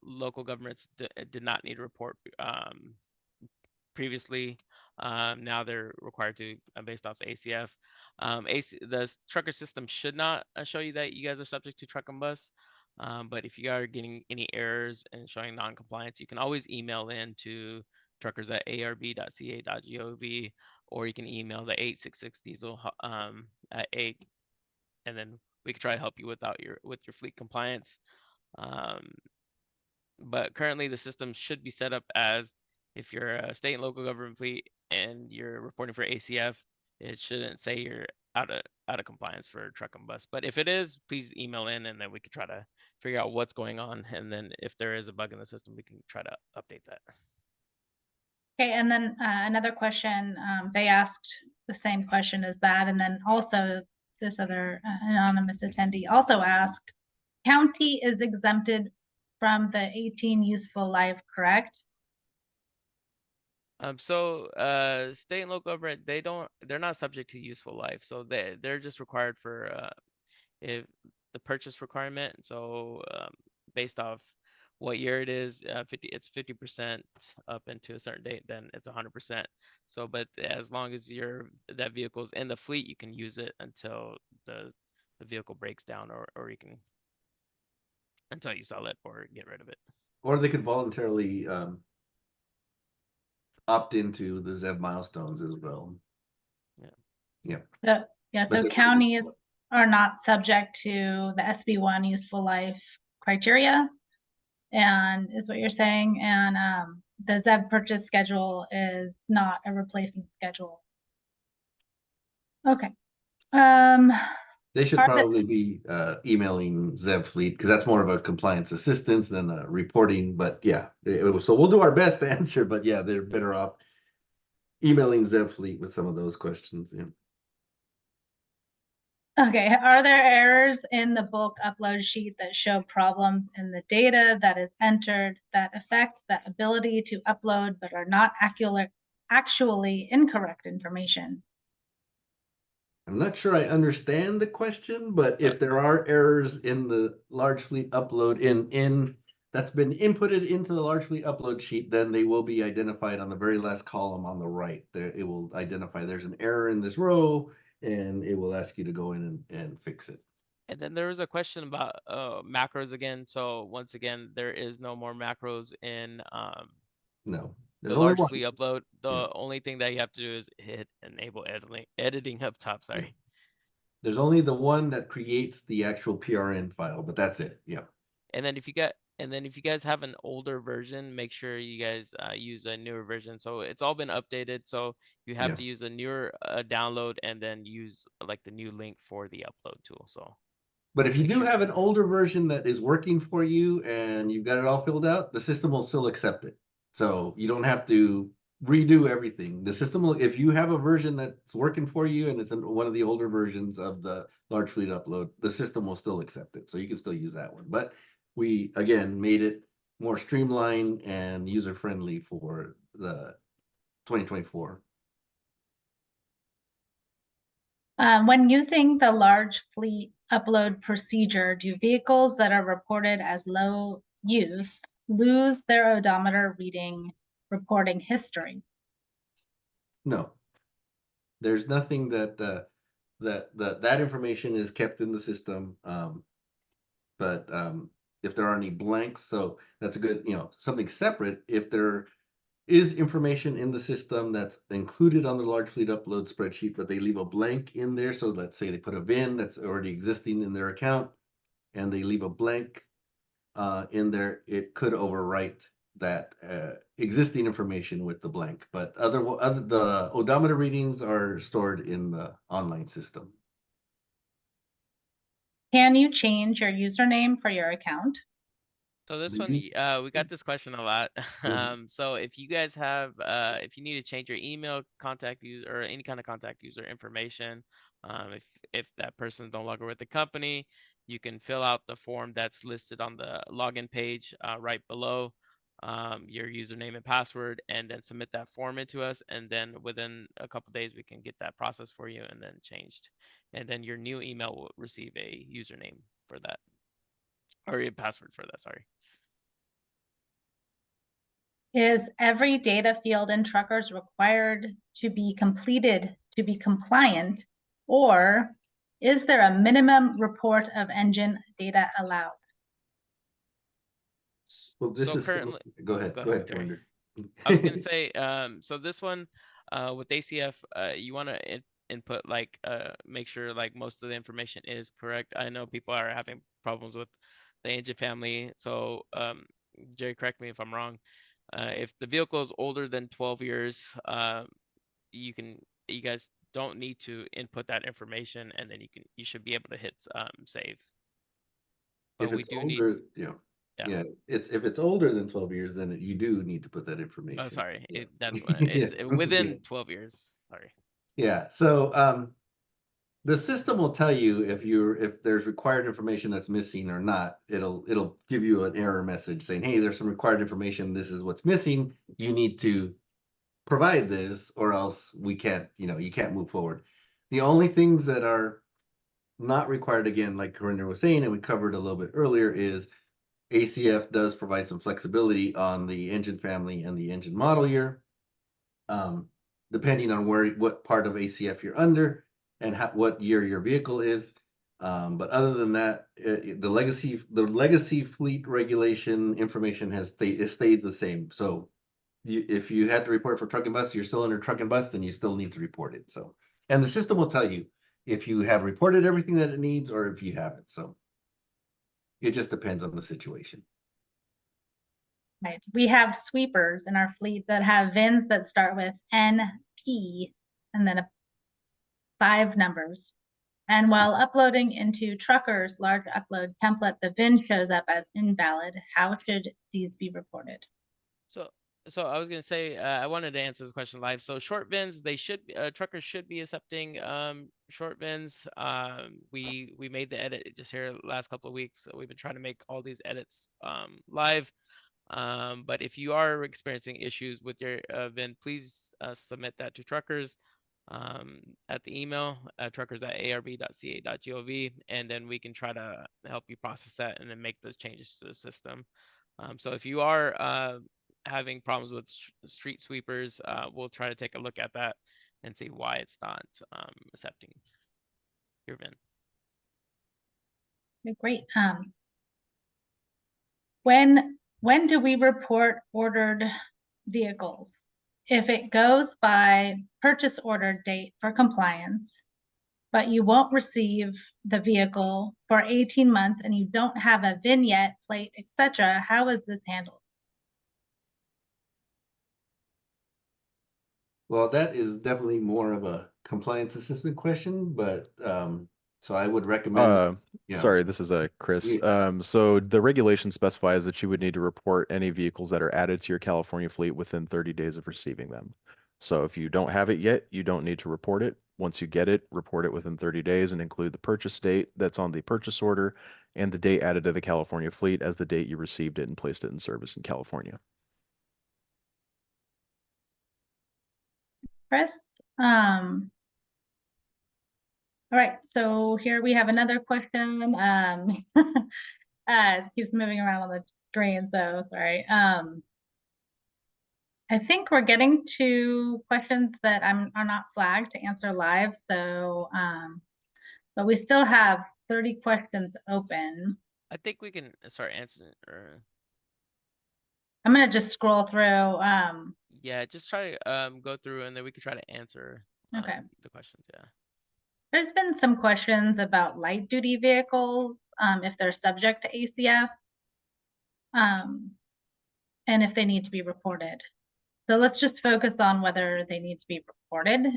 local governments did not need to report previously. Now they're required to based off the ACF. The trucker system should not show you that you guys are subject to truck and bus. But if you are getting any errors and showing non-compliance, you can always email in to truckers@arb.ca.gov, or you can email the 866 diesel at 8, and then we can try to help you with your fleet compliance. But currently the system should be set up as, if you're a state and local government fleet and you're reporting for ACF, it shouldn't say you're out of compliance for truck and bus. But if it is, please email in, and then we can try to figure out what's going on. And then if there is a bug in the system, we can try to update that. Okay, and then another question, they asked the same question as that, and then also this other anonymous attendee also asked, county is exempted from the 18 useful life, correct? State and local government, they're not subject to useful life. So they're just required for if the purchase requirement. So based off what year it is, it's 50% up into a certain date, then it's 100%. So, but as long as that vehicle's in the fleet, you can use it until the vehicle breaks down, or you can, until you sell it or get rid of it. Or they could voluntarily opt into the ZEV milestones as well. Yeah. Yeah, But so they- counties are not subject to the SB1 useful life criteria, and is what you're saying, and the ZEV purchase schedule is not a replacement schedule. Okay. They should part of it- probably be emailing ZEV Fleet, because that's more of a compliance assistance than a reporting. But yeah, so we'll do our best to answer. But yeah, they're better off emailing ZEV Fleet with some of those questions. Yeah. Okay, are there errors in the bulk upload sheet that show problems in the data that is entered that affect the ability to upload but are not actually incorrect information? I'm not sure I understand the question, but if there are errors in the large fleet upload in that's been inputted into the large fleet upload sheet, then they will be identified on the very last column on the right. There, it will identify there's an error in this row, and it will ask you to go in and fix it. And then there was a question about macros again. So once again, there is no more macros in No, the there's only large one. fleet upload. The Yeah. only thing that you have to do is hit enable editing up top. Sorry. There's only the one that creates the actual PRN file, but that's it. Yeah. And then if you guys have an older version, make sure you guys use a newer version. So it's all been updated. So you have Yeah. to use a newer download, and then use like the new link for the upload tool. So. But if you Make do sure- have an older version that is working for you and you've got it all filled out, the system will still accept it. So you don't have to redo everything. The system will, if you have a version that's working for you and it's in one of the older versions of the large fleet upload, the system will still accept it. So you can still use that one. But we, again, made it more streamlined and user-friendly for the 2024. When using the large fleet upload procedure, do vehicles that are reported as low use lose their odometer reading reporting history? No, there's nothing that that information is kept in the system. But if there are any blanks, so that's a good, something separate. If there is information in the system that's included on the large fleet upload spreadsheet, but they leave a blank in there. So let's say they put a VIN that's already existing in their account and they leave a blank in there, it could overwrite that existing information with the blank. But the odometer readings are stored in the online system. Can you change your username for your account? So this Do one, you- we got this question a lot. Mhm. So if you guys have, if you need to change your email, contact user, or any kind of contact user information, if that person's no longer with the company, you can fill out the form that's listed on the login page right below your username and password, and then submit that form into us. And then within a couple days, we can get that process for you and then changed. And then your new email will receive a username for that, or a password for that, sorry. Is every data field in TRUCRS required to be completed to be compliant, or is there a minimum report of engine data allowed? Well, this So is, currently, go ahead, go go ahead, ahead, Jerry. Commander. I was gonna say, so this one, with ACF, you wanna input like, make sure like most of the information is correct. I know people are having problems with the engine family, so, Jerry, correct me if I'm wrong. If the vehicle is older than 12 years, you guys don't need to input that information, and then you should be able to hit, save. But If we it's do need, older, yeah, yeah. yeah, if it's older than 12 years, then you do need to put that Oh, information. sorry, Yeah. that's what, Yeah. it's within Yeah. 12 years, sorry. Yeah, so the system will tell you if there's required information that's missing or not. It'll give you an error message saying, hey, there's some required information. This is what's missing. You need to provide this or else we can't, you can't move forward. The only things that are not required, again, like Corinne was saying, and we covered a little bit earlier, is ACF does provide some flexibility on the engine family and the engine model year. Depending on what part of ACF you're under and what year your vehicle is. But other than that, the legacy fleet regulation information it stays the same. So if you had to report for truck and bus, you're still under truck and bus, then you still need to report it. So, and the system will tell you if you have reported everything that it needs or if you haven't. So it just depends on the situation. Right. We have sweepers in our fleet that have VINs that start with NP and then 5 numbers. And while uploading into TRUCRS large upload template, the VIN shows up as invalid. How should these be reported? So I was gonna say, I wanted to answer this question live. So short VINs, truckers should be accepting short VINs. We made the edit just here last couple of weeks. So we've been trying to make all these edits live. But if you are experiencing issues with your VIN, please submit that to truckers at the email truckers@arb.ca.gov, and then we can try to help you process that and then make those changes to the system. So if you are having problems with street sweepers, we'll try to take a look at that and see why it's not accepting your VIN. Okay, great. When do we report ordered vehicles? If it goes by purchase order date for compliance, but you won't receive the vehicle for 18 months and you don't have a VIN yet, plate, etc., how is this handled? Well, that is definitely more of a compliance assistant question, but so I would recommend, Sorry, this is Chris. So the regulation specifies that you would need to report any vehicles that are added to your California fleet within 30 days of receiving them. So if you don't have it yet, you don't need to report it. Once you get it, report it within 30 days and include the purchase date that's on the purchase order and the date added to the California fleet as the date you received it and placed it in service in California. Chris? All right, so here we have another question. Keeps moving around on the screen, so sorry. I think we're getting to questions that are not flagged to answer live, so but we still have 30 questions open. I think we can start answering, or I'm gonna just scroll through. yeah, just try to go through and then we can try to answer Okay. the questions. Yeah. There's been some questions about light duty vehicles, if they're subject to ACF, and if they need to be reported. So let's just focus on whether they need to be reported.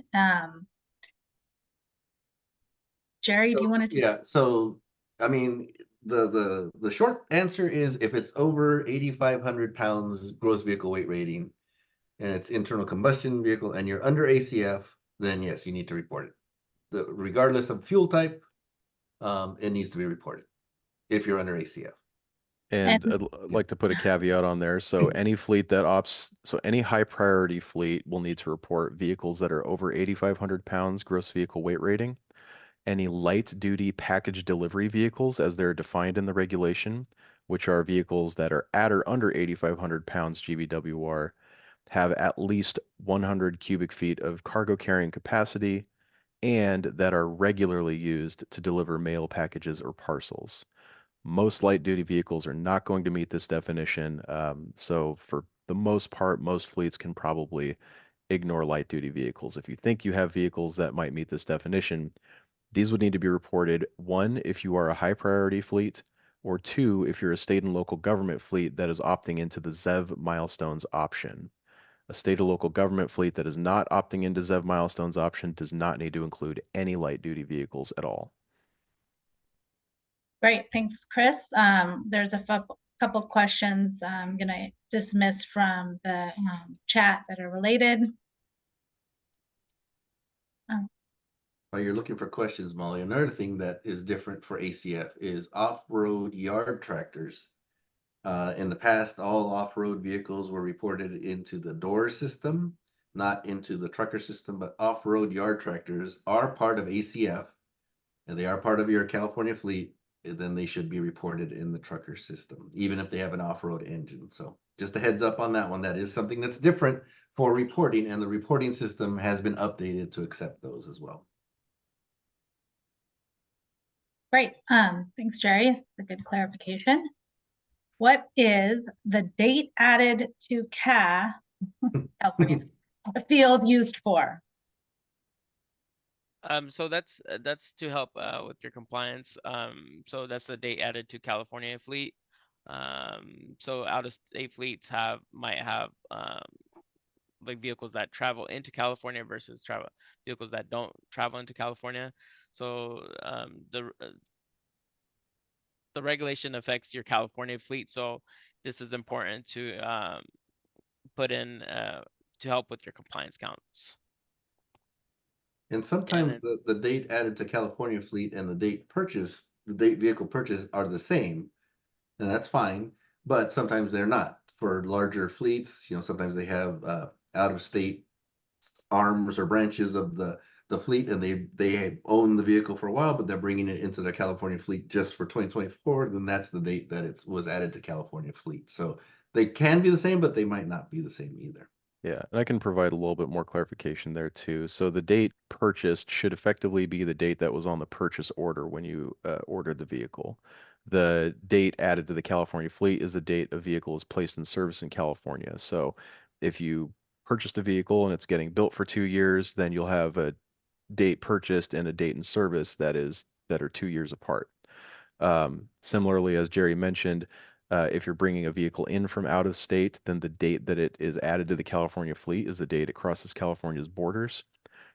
Jerry, do you want to? Yeah, so I mean, the short answer is if it's over 8,500 pounds gross vehicle weight rating and it's internal combustion vehicle and you're under ACF, then yes, you need to report it. Regardless of fuel type, it needs to be reported if you're under ACF. And I'd like to put a caveat on there. So any fleet that any high priority fleet will need to report vehicles that are over 8,500 pounds gross vehicle weight rating. Any light duty package delivery vehicles as they're defined in the regulation, which are vehicles that are at or under 8,500 pounds GVWR, have at least 100 cubic feet of cargo carrying capacity and that are regularly used to deliver mail packages or parcels. Most light duty vehicles are not going to meet this definition. So for the most part, most fleets can probably ignore light duty vehicles. If you think you have vehicles that might meet this definition, these would need to be reported, one, if you are a high priority fleet, or two, if you're a state and local government fleet that is opting into the ZEV milestones option. A state or local government fleet that is not opting into ZEV milestones option does not need to include any light duty vehicles at all. Great, thanks, Chris. There's a couple of questions I'm gonna dismiss from the chat that are related. While you're looking for questions, Molly, another thing that is different for ACF is off-road yard tractors. In the past, all off-road vehicles were reported into the door system, not into the trucker system, but off-road yard tractors are part of ACF, and they are part of your California fleet, then they should be reported in the trucker system, even if they have an off-road engine. So just a heads up on that one. That is something that's different for reporting, and the reporting system has been updated to accept those as well. Great, thanks, Jerry. That's a good clarification. What is the date added to California field used for? So that's to help with your compliance. So that's the date added to California fleet. So out of state fleets might have like vehicles that travel into California versus vehicles that don't travel into California. So the regulation affects your California fleet. So this is important to put in to help with your compliance counts. And sometimes the date added to California fleet and the date vehicle purchase are the same, and that's fine. But sometimes they're not. For larger fleets, sometimes they have out of state arms or branches of the fleet, and they own the vehicle for a while, but they're bringing it into the California fleet just for 2024. Then that's the date that it was added to California fleet. So they can be the same, but they might not be the same either. Yeah, and I can provide a little bit more clarification there too. So the date purchased should effectively be the date that was on the purchase order when you ordered the vehicle. The date added to the California fleet is the date a vehicle is placed in service in California. So if you purchased a vehicle and it's getting built for 2 years, then you'll have a date purchased and a date in service that are 2 years apart. Similarly, as Jerry mentioned, if you're bringing a vehicle in from out of state, then the date that it is added to the California fleet is the date it crosses California's borders.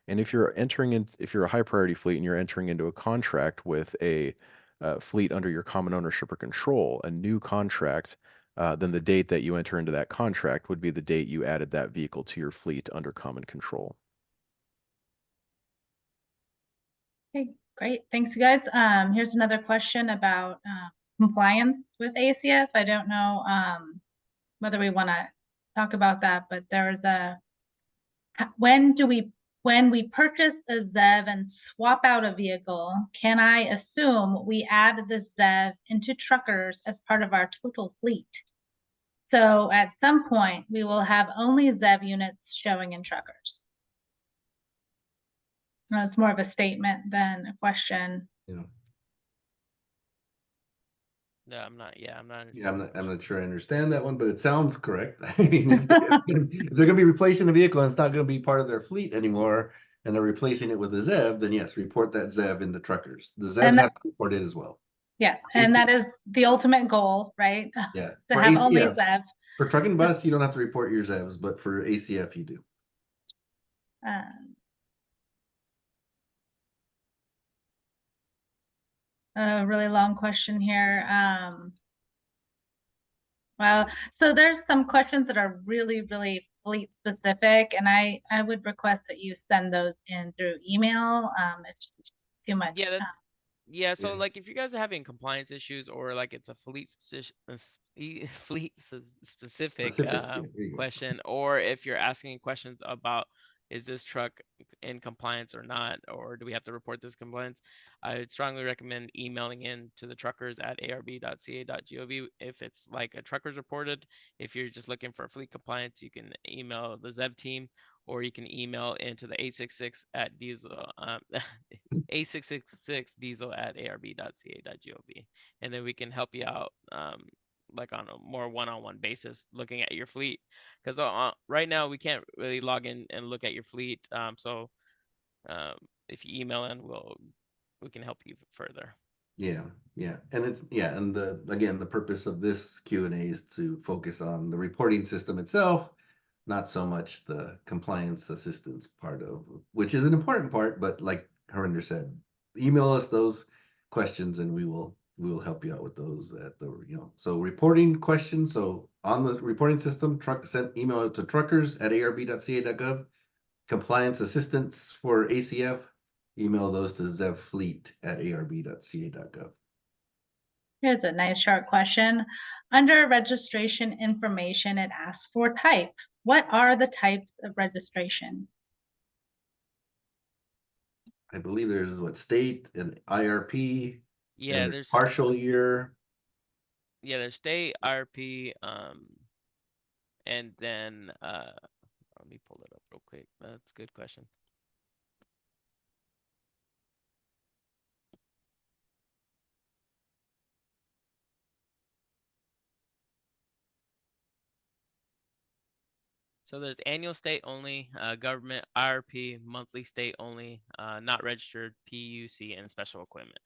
And if you're a high priority fleet and you're entering into a contract with a fleet under your common ownership or control, a new contract, then the date that you enter into that contract would be the date you added that vehicle to your fleet under common control. Okay, great. Thanks, you guys. Here's another question about compliance with ACF. I don't know whether we want to talk about that, but when we purchase a ZEV and swap out a vehicle, can I assume we add the ZEV into TRUCRS as part of our total fleet? So at some point, we will have only ZEV units showing in TRUCRS. No, it's more of a statement than a question. No, I'm not. I'm not sure I understand that one, but it sounds correct. I mean, if they're going to be replacing the vehicle and it's not going to be part of their fleet anymore, and they're replacing it with a ZEV, then yes, report that ZEV in the TRUCRS. The ZEVs have to report it as well. Yeah, and that is the ultimate goal, right? Yeah, to have only ZEV. For truck and bus, you don't have to report your ZEVs, but for ACF, you do. A really long question here. Well, so there's some questions that are really, really fleet specific, and I would request that you send those in through email. It's too much. Yeah, so like if you guys are having compliance issues or like it's a fleet specific question, or if you're asking questions about is this truck in compliance or not, or do we have to report this compliance, I would strongly recommend emailing in to the TRUCRS at arb.ca.gov if it's like a TRUCRS reported. If you're just looking for fleet compliance, you can email the ZEV team, or you can email into the 866 at diesel, 8666diesel@arb.ca.gov, and then we can help you out, like on a more one-on-one basis, looking at your fleet. Because right now we can't really log in and look at your fleet. So if you email in, we can help you further. Yeah, yeah, and and the purpose of this Q&A is to focus on the reporting system itself, not so much the compliance assistance part of, which is an important part, but like Harinder said, email us those questions and we will help you out with those at the, so reporting questions. So on the reporting system, send email it to truckers@arb.ca.gov. Compliance assistance for ACF, email those to zevfleet@arb.ca.gov. Here's a nice short question. Under registration information, it asks for type. What are the types of registration? I believe there's state and IRP, Yeah, and there's partial year. Yeah, there's state, IRP, and then let me pull it up real quick. That's a good question. So there's annual state only, government, IRP, monthly state only, not registered, PUC, and special equipment.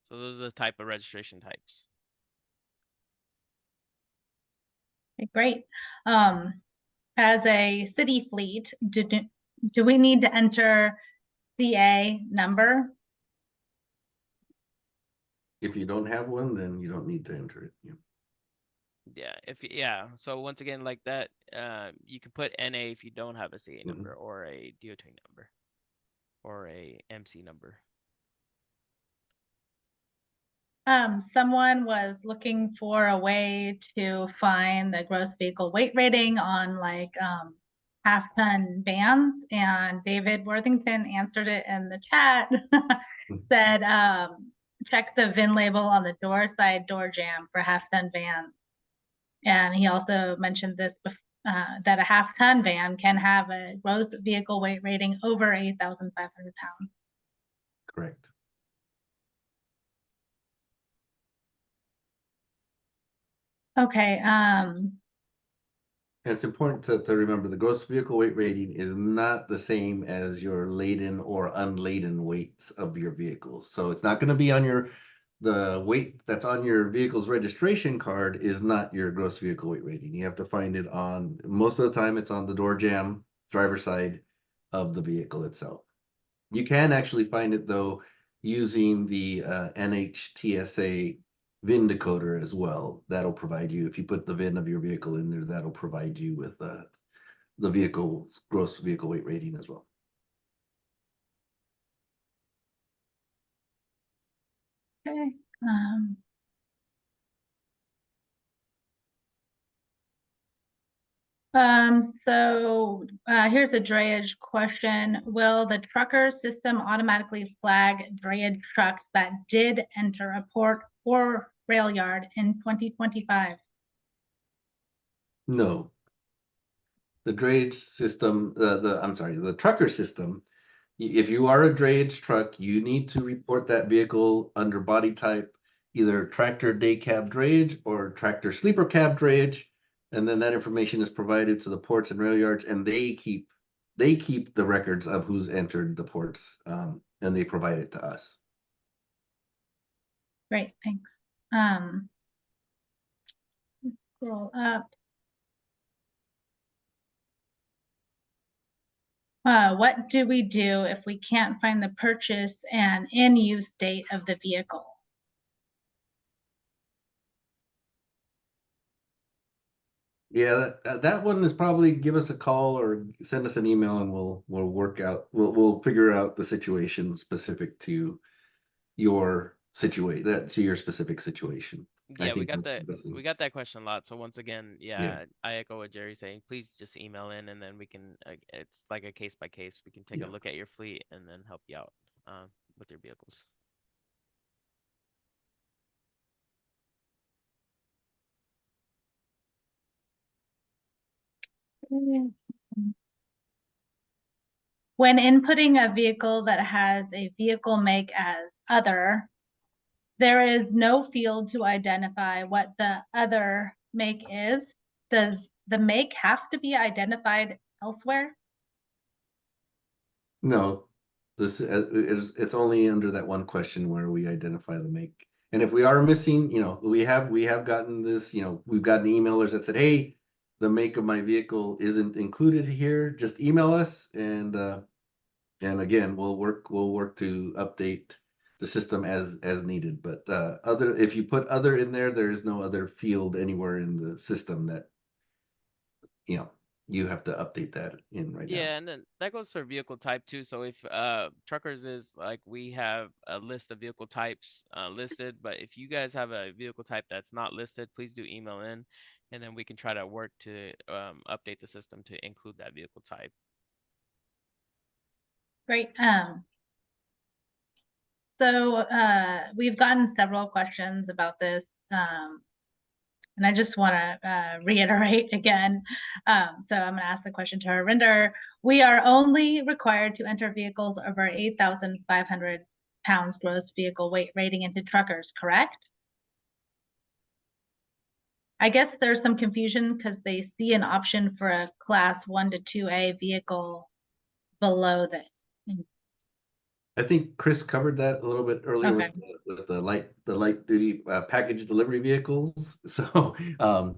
So those are the type of registration types. Okay, great. As a city fleet, do we need to enter CA number? If you don't have one, then you don't need to enter it. Yeah, so once again, like that, you can put NA if you don't have a CA number or a DOT number or a MC number. Someone was looking for a way to find the gross vehicle weight rating on half-ton vans, and David Worthington answered it in the chat. Said, check the VIN label on the door side door jamb for half-ton vans. And he also mentioned this, that a half-ton van can have a gross vehicle weight rating over 8,500 pounds. Correct. Okay. It's important to remember the gross vehicle weight rating is not the same as your laden or unladen weights of your vehicles. So it's not going to be on the weight that's on your vehicle's registration card is not your gross vehicle weight rating. You have to find it on, most of the time it's on the door jamb, driver's side of the vehicle itself. You can actually find it though using the NHTSA VIN decoder as well. That'll provide you, if you put the VIN of your vehicle in there, that'll provide you with the vehicle's gross vehicle weight rating as well. Okay. So here's a drayage question. Will the trucker system automatically flag drayage trucks that did enter a port or rail yard in 2025? No. The drayage system, the trucker system, if you are a drayage truck, you need to report that vehicle under body type, either tractor day cab drayage or tractor sleeper cab drayage. And then that information is provided to the ports and rail yards, and they keep the records of who's entered the ports, and they provide it to us. Great, thanks. Scroll up. What do we do if we can't find the purchase and in-use date of the vehicle? Yeah, that one is probably give us a call or send us an email and we'll figure out the situation specific to your specific situation. Yeah, we got that question a lot. So once again, yeah, I echo what Jerry's saying. Please just email in and then we can, it's like a case by case. We can take a look at your fleet and then help you out with your vehicles. When inputting a vehicle that has a vehicle make as other, there is no field to identify what the other make is. Does the make have to be identified elsewhere? No, this it's only under that one question where we identify the make. And if we are missing, we have gotten this, we've gotten emailers that said, hey, the make of my vehicle isn't included here. Just email us, and again, we'll work to update the system as needed. But if you put other in there, there is no other field anywhere in the system that you have to update that in right now. Yeah, and then that goes for vehicle type too. So if truckers is like, we have a list of vehicle types listed, but if you guys have a vehicle type that's not listed, please do email in, and then we can try to work to update the system to include that vehicle type. Great. So we've gotten several questions about this. And I just want to reiterate again. So I'm going to ask the question to Harinder. We are only required to enter vehicles over 8,500 pounds gross vehicle weight rating into truckers, correct? I guess there's some confusion because they see an option for a class 1 to 2A vehicle below this. I think Chris covered that a little bit earlier Okay. with the light duty package delivery vehicles. So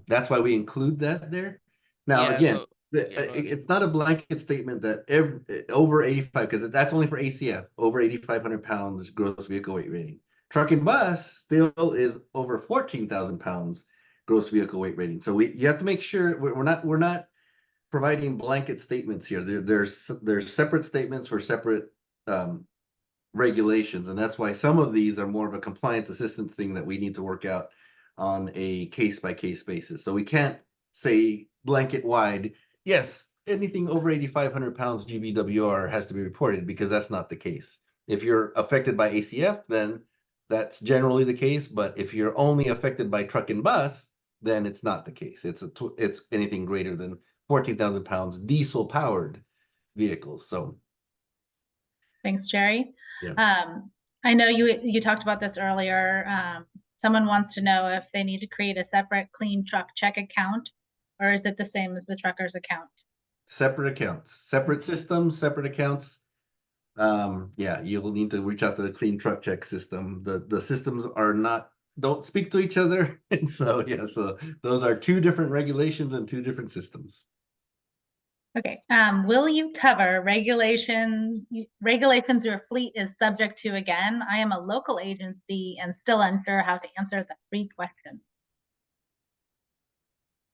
that's why we include that there. Now, Yeah, again, so yeah, go ahead. it's not a blanket statement that over 85, because that's only for ACF, over 8,500 pounds gross vehicle weight rating. Truck and bus still is over 14,000 pounds gross vehicle weight rating. So you have to make sure we're not providing blanket statements here. There's separate statements for separate regulations, and that's why some of these are more of a compliance assistance thing that we need to work out on a case-by-case basis. So we can't say blanket wide, yes, anything over 8,500 pounds GVWR has to be reported, because that's not the case. If you're affected by ACF, then that's generally the case, but if you're only affected by truck and bus, then it's not the case. It's anything greater than 14,000 pounds diesel powered vehicles. So Thanks, Jerry. yeah. I know you talked about this earlier. Someone wants to know if they need to create a separate clean truck check account, or is it the same as the trucker's account? Separate accounts, separate systems, separate accounts. Yeah, you'll need to reach out to the clean truck check system. The systems don't speak to each other. And so, yeah, so those are two different regulations and two different systems. Okay, will you cover regulations your fleet is subject to again? I am a local agency and still unsure how to answer the 3 questions.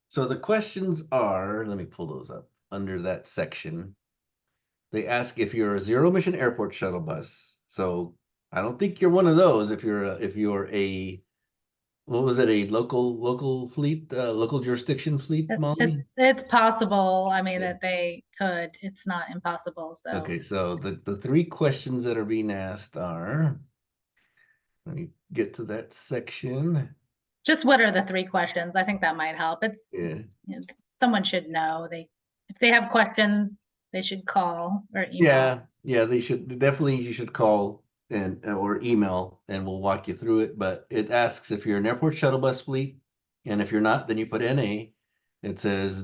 So the questions are, let me pull those up under that section. They ask if you're a zero emission airport shuttle bus. So I don't think you're one of those. If you're a what was it, a local fleet, local jurisdiction fleet, Molly? It's possible. I mean, Yeah. that they could. It's not impossible. So Okay, so the 3 questions that are being asked are, let me get to that section. just what are the 3 questions? I think that might help. It's Yeah, someone should know. If they have questions, they should call or email. yeah, they should definitely, you should call or email, and we'll walk you through it. But it asks if you're an airport shuttle bus fleet, and if you're not, then you put NA. It says,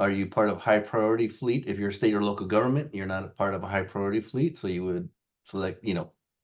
are you part of high priority fleet? If you're a state or local government, you're not a part of a high priority fleet, so you would select,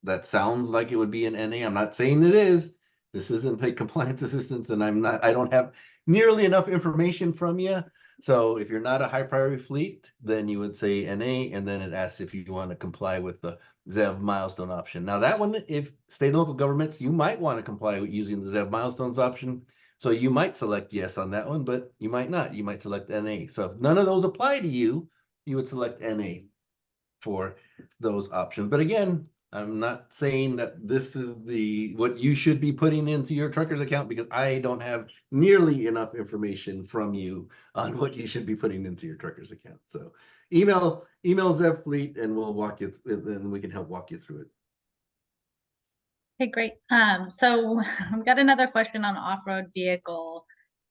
that sounds like it would be an NA. I'm not saying it is. This isn't a compliance assistance, and I don't have nearly enough information from you. So if you're not a high priority fleet, then you would say NA, and then it asks if you want to comply with the ZEV milestone option. Now that one, if state and local governments, you might want to comply with using the ZEV milestones option. So you might select yes on that one, but you might not. You might select NA. So if none of those apply to you, you would select NA for those options. But again, I'm not saying that this is what you should be putting into your trucker's account, because I don't have nearly enough information from you on what you should be putting into your trucker's account. So email Zev Fleet, and we'll walk you, and we can help walk you through it. Okay, great. So I've got another question on off-road vehicle.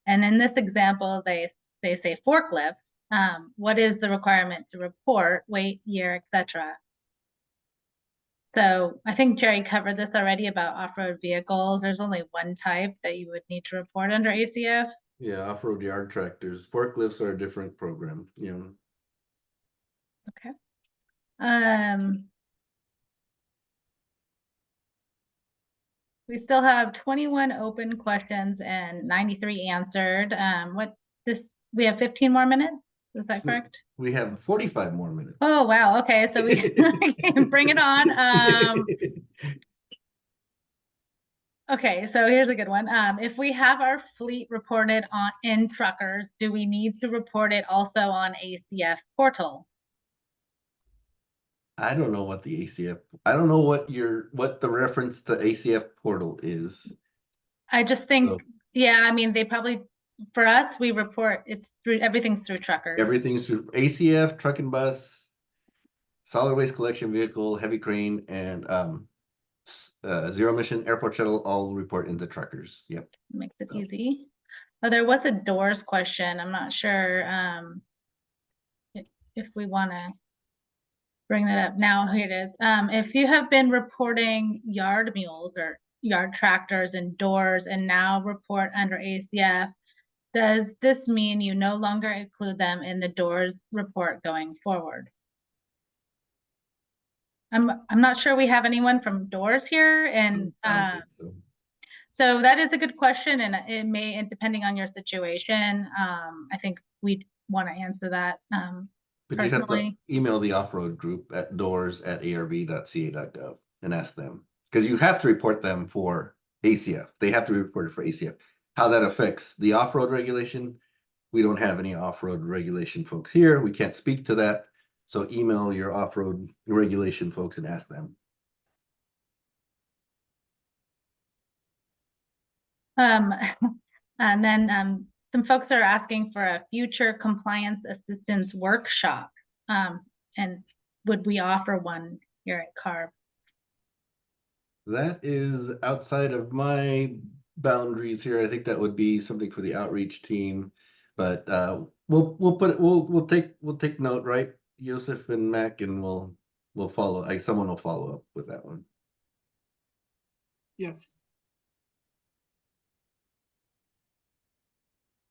And in this example, they they say forklift, what is the requirement to report weight, year, etc.? So I think Jerry covered this already about off-road vehicles. There's only one type that you would need to report under ACF. Yeah, off-road yard tractors. Forklifts are a different program, you know. Okay. We still have 21 open questions and 93 answered. We have 15 more minutes. Is that correct? We have 45 more minutes. Oh, wow. Okay. So we can bring it on. Okay, so here's a good one. If we have our fleet reported in TRUCRS, do we need to report it also on ACF portal? I don't know what the ACF, I don't know what the reference to ACF portal is. I just think, So- yeah, I mean, they probably, for us, we report, everything's through TRUCRS. Everything's through ACF, truck and bus, solid waste collection vehicle, heavy crane, and zero emission airport shuttle all report into TRUCRS. Yep. Makes it So. easy. Oh, there was a doors question. I'm not sure if we want to bring that up now. Here it is. If you have been reporting yard mules or yard tractors and doors and now report under ACF, does this mean you no longer include them in the doors report going forward? I'm not sure we have anyone from doors here, and I don't think so that is a good question, and it may, and depending on your situation, I think we'd want to answer that. But you'd have to personally. email the off-road group at doors@arb.ca.gov and ask them, because you have to report them for ACF. They have to be reported for ACF. How that affects the off-road regulation, we don't have any off-road regulation folks here. We can't speak to that. So email your off-road regulation folks and ask them. And then some folks are asking for a future compliance assistance workshop. And would we offer one here at CARB? That is outside of my boundaries here. I think that would be something for the outreach team. But we'll take note, right, Yosef and Mac, and we'll follow. Someone will follow up with that one. Yes.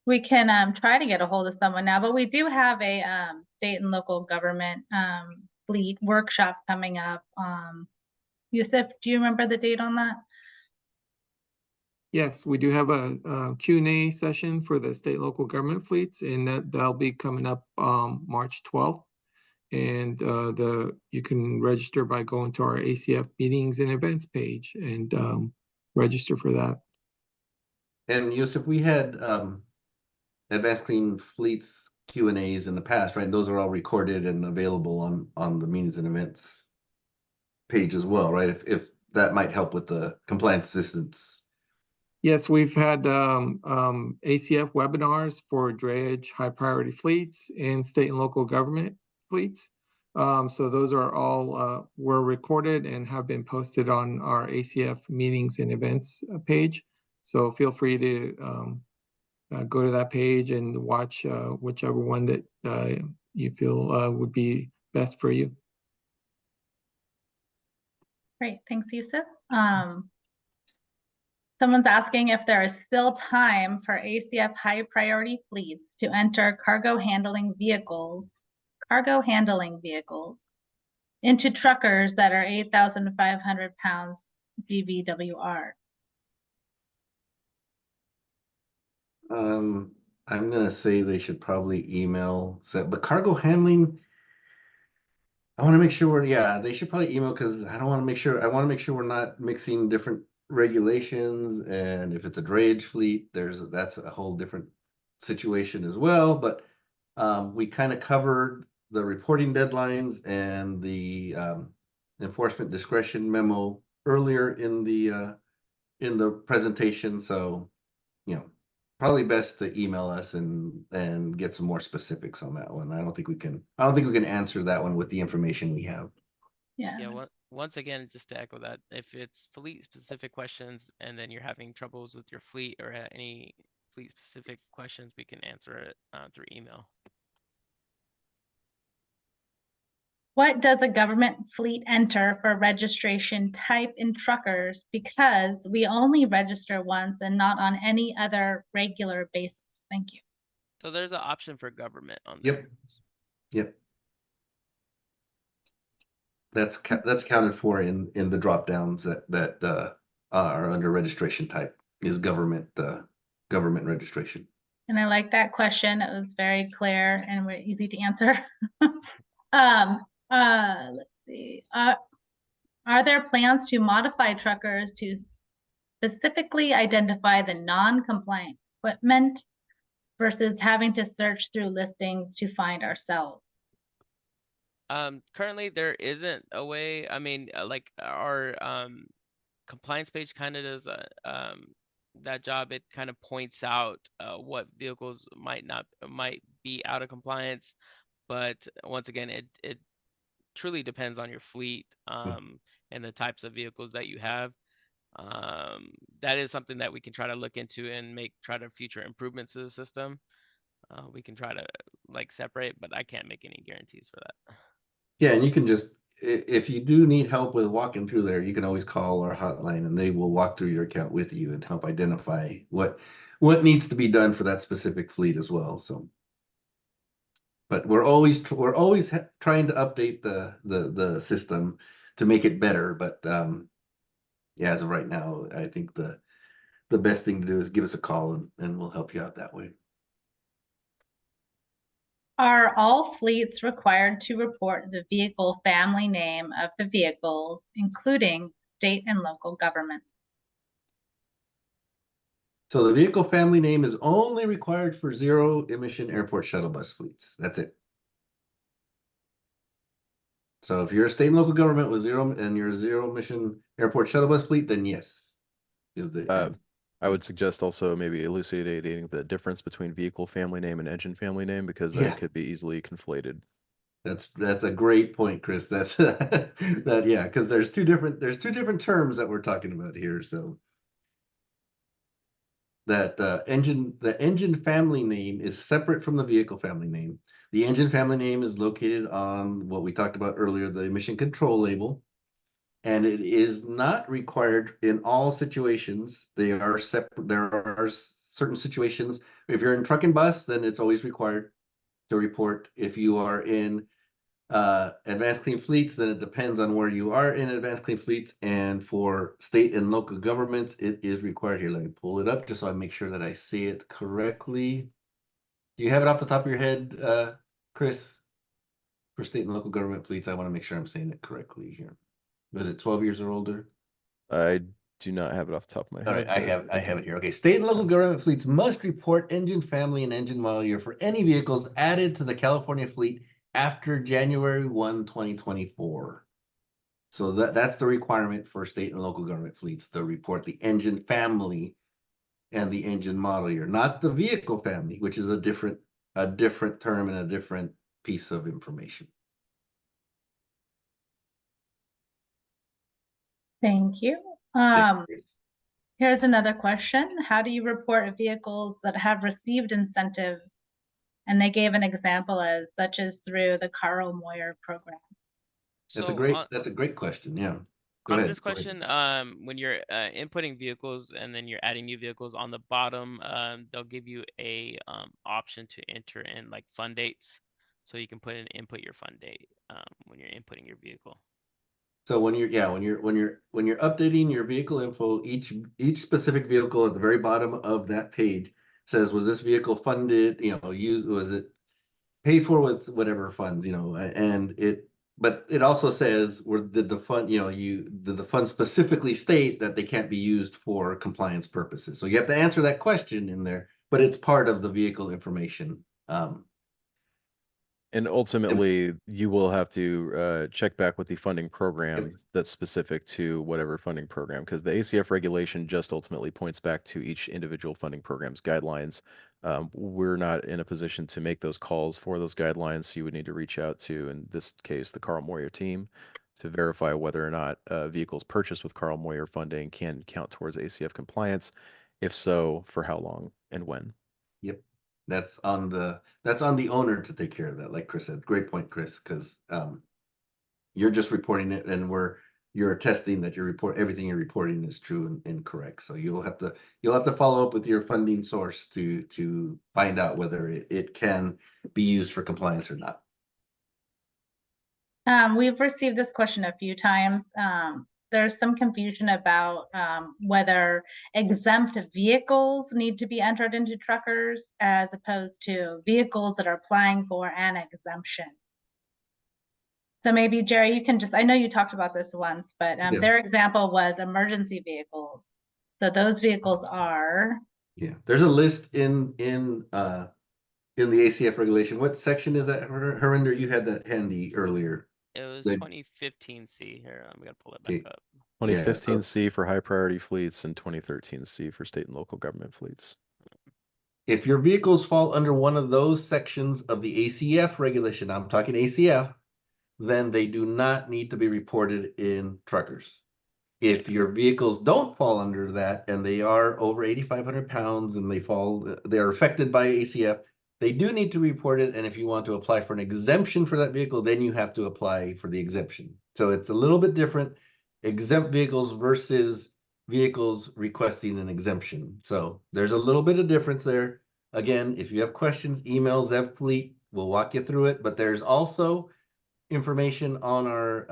We can try to get a hold of someone now, but we do have a state and local government fleet workshop coming up. Yusuf, do you remember the date on that? Yes, we do have a Q&A session for the state and local government fleets, and that'll be coming up March 12th. And you can register by going to our ACF meetings and events page and register for that. And Yusuf, we had Advanced Clean Fleets Q&As in the past, right? Those are all recorded and available on the meetings and events page as well, right? If that might help with the compliance assistance. Yes, we've had ACF webinars for drayage, high priority fleets, and state and local government fleets. So those are all were recorded and have been posted on our ACF meetings and events page. So feel free to go to that page and watch whichever one that you feel would be best for you. Great, thanks, Yusuf. Someone's asking if there is still time for ACF high priority fleets to enter cargo handling vehicles into TRUCRS that are 8,500 pounds GVWR. I'm gonna say they should probably email, but cargo handling, I want to make sure they should probably email, because I want to make sure we're not mixing different regulations, and if it's a drayage fleet, that's a whole different situation as well. But we kind of covered the reporting deadlines and the enforcement discretion memo earlier in the presentation, so probably best to email us and get some more specifics on that one. I don't think we can answer that one with the information we have. Yeah. Once again, just to echo that, if it's fleet specific questions and then you're having troubles with your fleet or any fleet specific questions, we can answer it through email. What does a government fleet enter for registration type in truckers? Because we only register once and not on any other regular basis. Thank you. So there's an option for government on there. Yep. That's counted for in the drop downs that are under registration type is government registration. And I like that question. It was very clear and very easy to answer. Let's see. Are there plans to modify truckers to specifically identify the non-compliant equipment versus having to search through listings to find ourselves? Currently there isn't a way. I mean, like our compliance page kind of does that job. It kind of points out what vehicles might be out of compliance, but once again, it truly depends on your fleet and the types of vehicles that you have. That is something that we can try to look into and try to future improvements to the system. We can try to like separate, but I can't make any guarantees for that. Yeah, and you can just, if you do need help with walking through there, you can always call our hotline and they will walk through your account with you and help identify what needs to be done for that specific fleet as well. So, but we're always trying to update the system to make it better. But yeah, as of right now, I think the best thing to do is give us a call and we'll help you out that way. Are all fleets required to report the vehicle family name of the vehicle, including state and local government? So the vehicle family name is only required for zero emission airport shuttle bus fleets. That's it. So if you're a state and local government with zero and you're a zero emission airport shuttle bus fleet, then yes, is the answer. I would suggest also maybe elucidating the difference between vehicle family name and engine family name, because that could be easily conflated. That's a great point, Chris. That's that, yeah, because there's two different terms that we're talking about here. So that the engine family name is separate from the vehicle family name. The engine family name is located on what we talked about earlier, the emission control label. And it is not required in all situations. They are separate. There are certain situations. If you're in truck and bus, then it's always required to report. If you are in advanced clean fleets, then it depends on where you are in advanced clean fleets. And for state and local governments, it is required. Here, let me pull it up just so I make sure that I see it correctly. Do you have it off the top of your head, Chris? For state and local government fleets, I want to make sure I'm saying it correctly here. Was it 12 years or older? I do not have it off the top of my head. All right, I have it here. Okay, state and local government fleets must report engine family and engine model year for any vehicles added to the California fleet after January 1, 2024. So that's the requirement for state and local government fleets to report the engine family and the engine model year, not the vehicle family, which is a different term and a different piece of information. Thank you. Here's another question. How do you report vehicles that have received incentives? And they gave an example as such as through the Carl Moyer program. That's a great question. Yeah. On this question, when you're inputting vehicles and then you're adding new vehicles on the bottom, they'll give you a option to enter in like fund dates. So you can input your fund date when you're inputting your vehicle. So when you're updating your vehicle info, each specific vehicle at the very bottom of that page says, was this vehicle funded, was it paid for with whatever funds, but it also says, did the fund, did the fund specifically state that they can't be used for compliance purposes? So you have to answer that question in there, but it's part of the vehicle information. And ultimately, you will have to check back with the funding program that's specific to whatever funding program, because the ACF regulation just ultimately points back to each individual funding program's guidelines. We're not in a position to make those calls for those guidelines, so you would need to reach out to, in this case, the Carl Moyer team to verify whether or not vehicles purchased with Carl Moyer funding can count towards ACF compliance. If so, for how long? and when. Yep. That's on the owner to take care of that, like Chris said. Great point, Chris, because you're just reporting it and you're attesting that everything you're reporting is true and correct. So you'll have to follow up with your funding source to find out whether it can be used for compliance or not. We've received this question a few times. There's some confusion about whether exempt vehicles need to be entered into truckers as opposed to vehicles that are applying for an exemption. So maybe Jerry, you can I know you talked about this once, but Yeah. their example was emergency vehicles. So those vehicles are. Yeah, there's a list in the ACF regulation. What section is that, Harinder? You had that handy earlier. It was The- 2015C here. I'm gonna pull it back Okay. up. 2015C for high priority fleets and 2013C for state and local government fleets. If your vehicles fall under one of those sections of the ACF regulation, I'm talking ACF, then they do not need to be reported in truckers. If your vehicles don't fall under that and they are over 8,500 pounds and they're affected by ACF, they do need to report it. And if you want to apply for an exemption for that vehicle, then you have to apply for the exemption. So it's a little bit different, exempt vehicles versus vehicles requesting an exemption. So there's a little bit of difference there. Again, if you have questions, email Zev Fleet, we'll walk you through it. But there's also information on our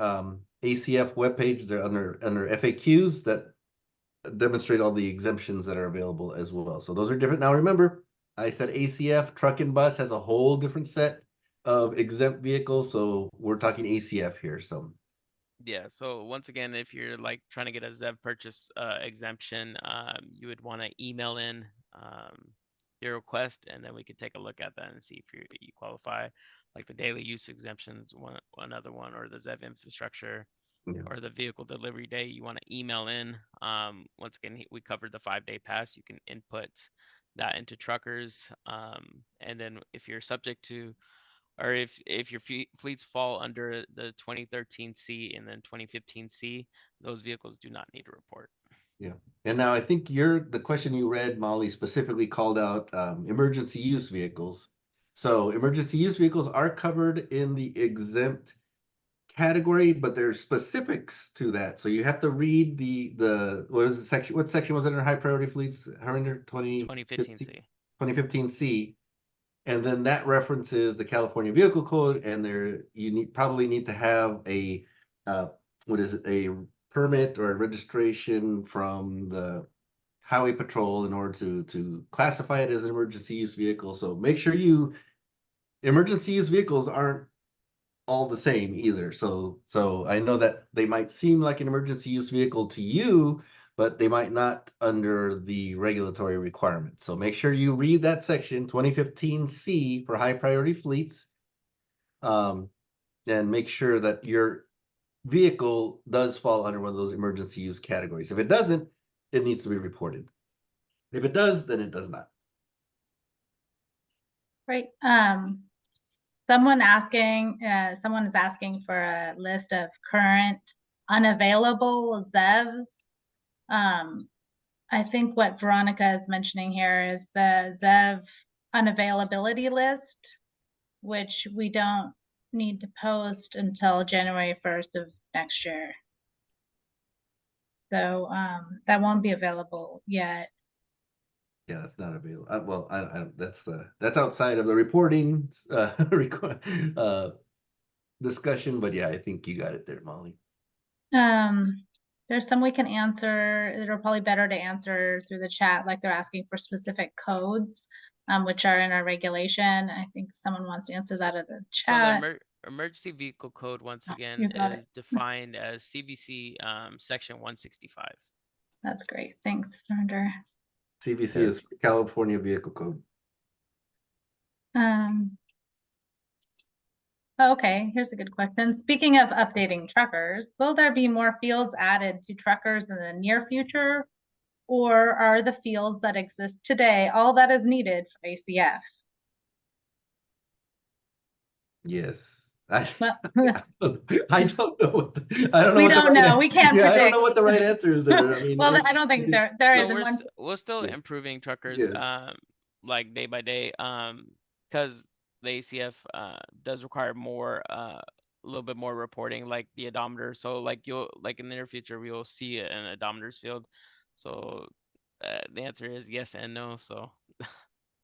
ACF webpage. They're under FAQs that demonstrate all the exemptions that are available as well. So those are different. Now remember, I said ACF truck and bus has a whole different set of exempt vehicles. So we're talking ACF here. So Yeah, so once again, if you're like trying to get a ZEV purchase exemption, you would want to email in your request, and then we could take a look at that and see if you qualify. Like the daily use exemptions, one other one, or the ZEV infrastructure, yeah. or the vehicle delivery day, you want to email in. Once again, we covered the 5-day pass. You can input that into truckers, and then if you're subject to, or if your fleets fall under the 2013C and then 2015C, those vehicles do not need a report. Yeah. And now I think the question you read, Molly, specifically called out emergency use vehicles. So emergency use vehicles are covered in the exempt category, but there's specifics to that. So you have to read what section was it in high priority fleets, Harinder? 2015C. 2015C. And then that references the California Vehicle Code, and probably need to have a a permit or a registration from the Highway Patrol in order to classify it as an emergency use vehicle. So make sure emergency use vehicles aren't all the same either. So I know that they might seem like an emergency use vehicle to you, but they might not under the regulatory requirement. So make sure you read that section 2015C for high priority fleets. And make sure that your vehicle does fall under one of those emergency use categories. If it doesn't, it needs to be reported. If it does, then it does not. Right. Someone is asking for a list of current unavailable ZEVs. I think what Veronica is mentioning here is the ZEV unavailability list, which we don't need to post until January 1st of next year. So that won't be available yet. Yeah, that's not available. Well, that's outside of the reporting discussion, but yeah, I think you got it there, Molly. There's some we can answer that are probably better to answer through the chat, like they're asking for specific codes, which are in our regulation. I think someone wants to answer that in the chat. So the emergency vehicle code, once again, you got is defined as CVC section 165. That's great. Thanks, Sandra. CVC is California Vehicle Code. Okay, here's a good question. Speaking of updating truckers, will there be more fields added to truckers in the near future? Or are the fields that exist today all that is needed for ACF? Yes. I, Well, I don't know what I don't know. we what the don't right know. We can't Yeah, I don't know predict. what the right answer is there. I mean, Well, it's, I don't think it- there So isn't one. we're still Yeah. improving truckers, Yes. like day by day, because the ACF does require more, a little bit more reporting, like the odometer. So like you'll like in the near future we will see an odometers field. So the answer is yes and no. So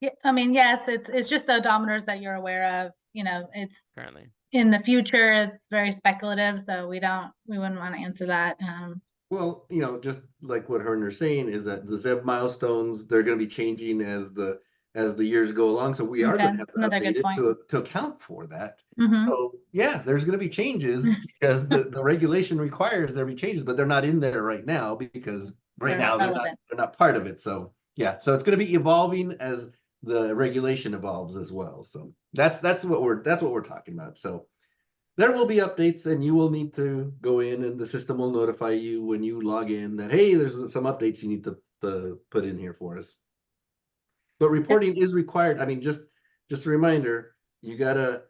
Yeah, I mean, yes, it's just the odometers that you're aware of. You know, it's currently, in the future, it's very speculative, so we wouldn't want to answer that. Well, just like what Herner's saying is that the ZEV milestones, they're going to be changing as the years go along. So we are Okay, going to have to another update good it point. to account for that. Mhm. So yeah, there's going to be changes because the regulation requires there be changes, but they're not in there right now because right They're now relevant. they're not part of it. So yeah, so it's going to be evolving as the regulation evolves as well. So that's what we're talking about. So there will be updates and you will need to go in and the system will notify you when you log in that, hey, there's some updates you need to put in here for us. But reporting is required. I mean, just a reminder, you gotta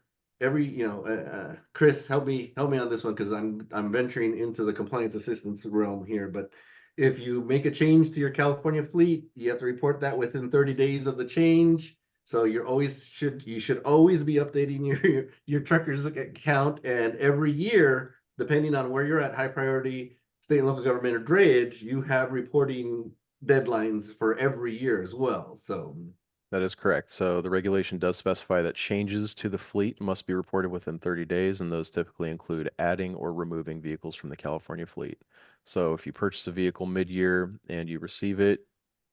Chris, help me on this one because I'm venturing into the compliance assistance realm here. But if you make a change to your California fleet, you have to report that within 30 days of the change. So you should always be updating your truckers account, and every year, depending on where you're at, high priority, state and local government or drayage, you have reporting deadlines for every year as well. So That is correct. So the regulation does specify that changes to the fleet must be reported within 30 days, and those typically include adding or removing vehicles from the California fleet. So if you purchase a vehicle mid-year and you receive it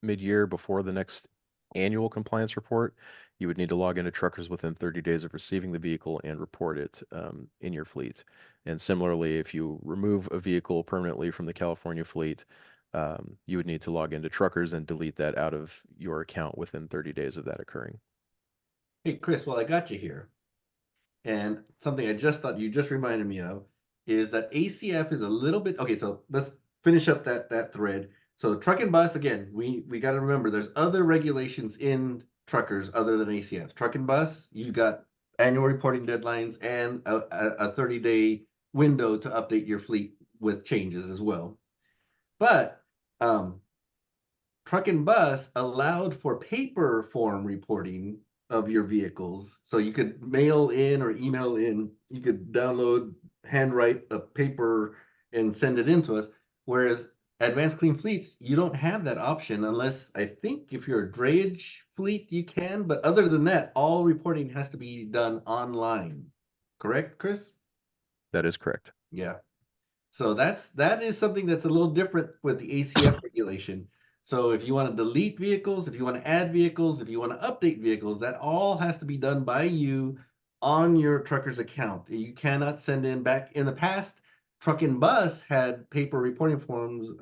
mid-year before the next annual compliance report, you would need to log into Truckers within 30 days of receiving the vehicle and report it in your fleet. And similarly, if you remove a vehicle permanently from the California fleet, you would need to log into Truckers and delete that out of your account within 30 days of that occurring. hey, Chris, while I got you here, and something I just thought you just reminded me of is that ACF is a little bit okay. So let's finish up that thread. So truck and bus, again, we got to remember there's other regulations in truckers other than ACF. Truck and bus, you got annual reporting deadlines and a 30-day window to update your fleet with changes as well. But truck and bus allowed for paper form reporting of your vehicles. So you could mail in or email in, you could download, handwrite a paper and send it in to us. Whereas advanced clean fleets, you don't have that option unless I think if you're a drayage fleet, you can. But other than that, all reporting has to be done online. Correct, Chris? That is correct. Yeah. So that is something that's a little different with the ACF regulation. So if you want to delete vehicles, if you want to add vehicles, if you want to update vehicles, that all has to be done by you on your trucker's account. You cannot send in back in the past. Truck and bus had paper reporting forms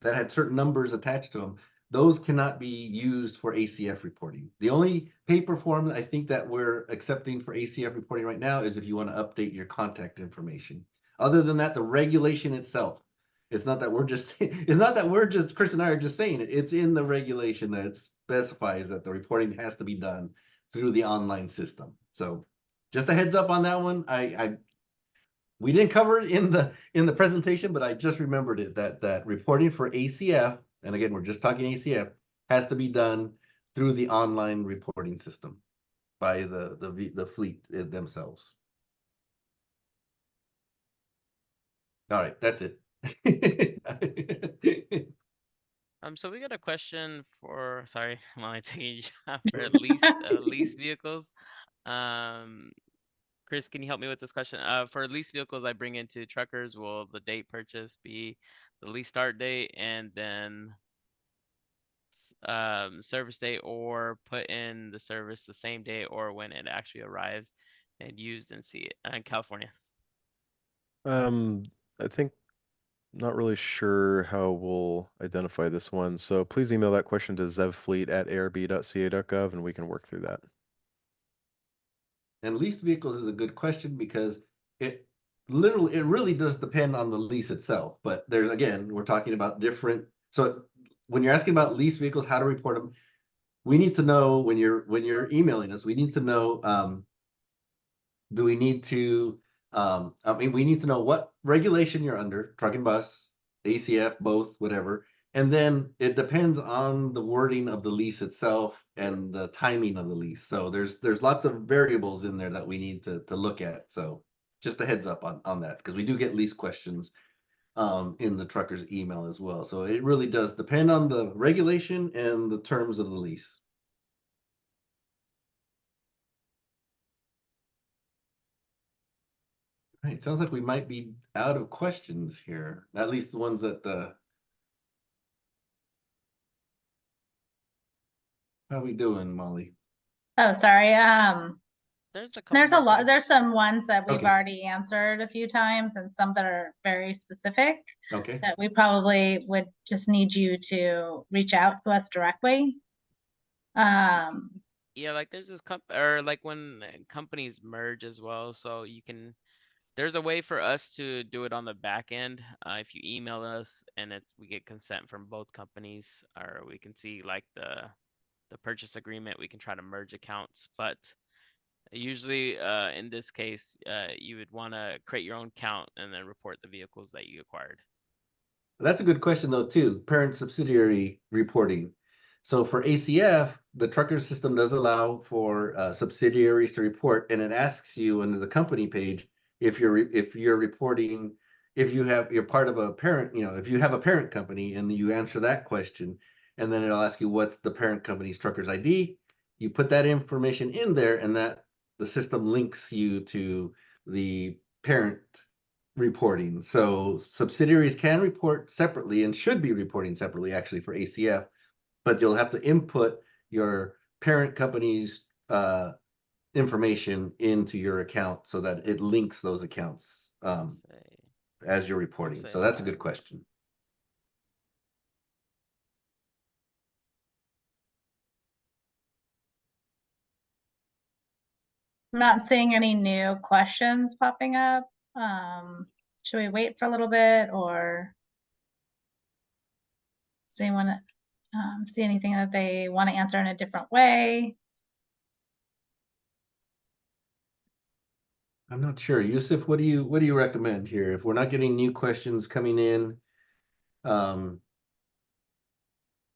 that had certain numbers attached to them. Those cannot be used for ACF reporting. The only paper form I think that we're accepting for ACF reporting right now is if you want to update your contact information. Other than that, the regulation itself, it's not that we're just Chris and I are just saying it. It's in the regulation that it specifies that the reporting has to be done through the online system. So just a heads up on that one. We didn't cover it in the presentation, but I just remembered it that reporting for ACF, and again, we're just talking ACF, has to be done through the online reporting system by the fleet themselves. All right, that's it. so we got a question for, sorry, I'm only taking a job for lease vehicles. Chris, can you help me with this question? For lease vehicles I bring into Truckers, will the date purchase be the lease start date and then service date, or put in the service the same day or when it actually arrives and used in California? I think not really sure how we'll identify this one. So please email that question to zevfleet@arb.ca.gov and we can work through that. And leased vehicles is a good question because it really does depend on the lease itself. But there's, again, we're talking about different. So when you're asking about leased vehicles, how to report them, we need to know when you're emailing us, we need to know do we need to, I mean, we need to know what regulation you're under, truck and bus, ACF, both, whatever. And then it depends on the wording of the lease itself and the timing of the lease. So there's lots of variables in there that we need to look at. So just a heads up on that, because we do get lease questions in the trucker's email as well. So it really does depend on the regulation and the terms of the lease. Right, sounds like we might be out of questions here, at least the ones that how we doing, Molly? Oh, sorry. There's a couple There's a more lot, there's questions. some ones that we've Okay. already answered a few times and some that are very specific Okay, that we probably would just need you to reach out to us directly. Yeah, like there's this or like when companies merge as well, so you can, there's a way for us to do it on the back end. If you email us and we get consent from both companies, or we can see like the purchase agreement, we can try to merge accounts. But usually, in this case, you would want to create your own account and then report the vehicles that you acquired. that's a good question though too, parent subsidiary reporting. So for ACF, the trucker system does allow for subsidiaries to report, and it asks you under the company page if you're reporting, if you're part of a parent, if you have a parent company, and you answer that question, and then it'll ask you what's the parent company's trucker's ID. You put that information in there, and that the system links you to the parent reporting. So subsidiaries can report separately and should be reporting separately actually for ACF, but you'll have to input your parent company's information into your account so that it links those accounts as you're reporting. So that's a good question. I'm not seeing any new questions popping up. Should we wait for a little bit, or does anyone see anything that they want to answer in a different way? I'm not sure. Yusuf, what do you recommend here? If we're not getting new questions coming in, how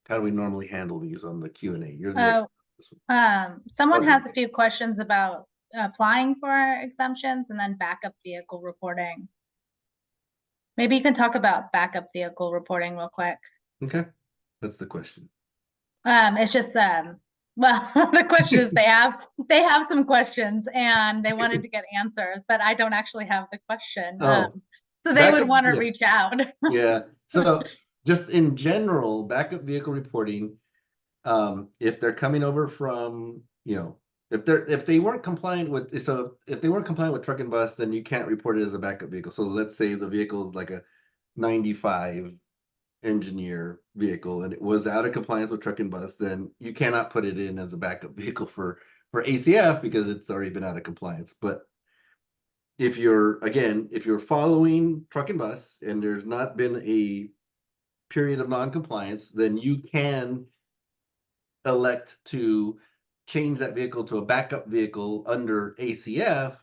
do we normally handle these on the Q&A? You're the expert on this one. Someone Okay. has a few questions about applying for exemptions and then backup vehicle reporting. Maybe you can talk about backup vehicle reporting real quick. Okay, that's the question. It's just well, the question is they have some questions and they wanted to get answers, but I don't actually have the question. Oh, so they would backup- want to yeah. reach out. Yeah, so just in general, backup vehicle reporting, if they're coming over from, if they weren't compliant with, if they weren't compliant with truck and bus, then you can't report it as a backup vehicle. So let's say the vehicle is like a 95 engineer vehicle and it was out of compliance with truck and bus, then you cannot put it in as a backup vehicle for ACF because it's already been out of compliance. But if you're following truck and bus and there's not been a period of non-compliance, then you can elect to change that vehicle to a backup vehicle under ACF.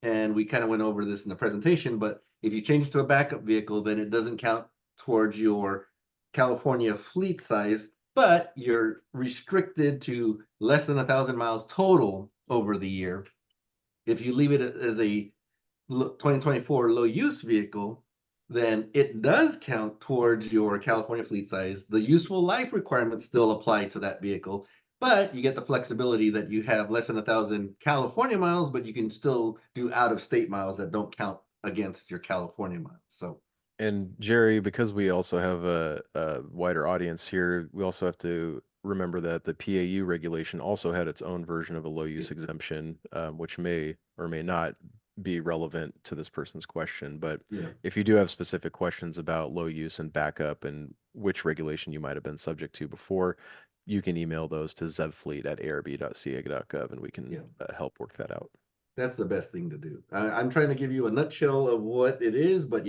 And we kind of went over this in the presentation, but if you change to a backup vehicle, then it doesn't count towards your California fleet size, but you're restricted to less than 1,000 miles total over the year. If you leave it as a 2024 low use vehicle, then it does count towards your California fleet size. The useful life requirements still apply to that vehicle, but you get the flexibility that you have less than 1,000 California miles, but you can still do out of state miles that don't count against your California miles. So, And Jerry, because we also have a wider audience here, we also have to remember that the PAU regulation also had its own version of a low use exemption, which may or may not be relevant to this person's question. But yeah, if you do have specific questions about low use and backup and which regulation you might have been subject to before, you can email those to zevfleet@arb.ca.gov and we can help work that out. that's the best thing to do. I'm trying to give you a nutshell of what it is, but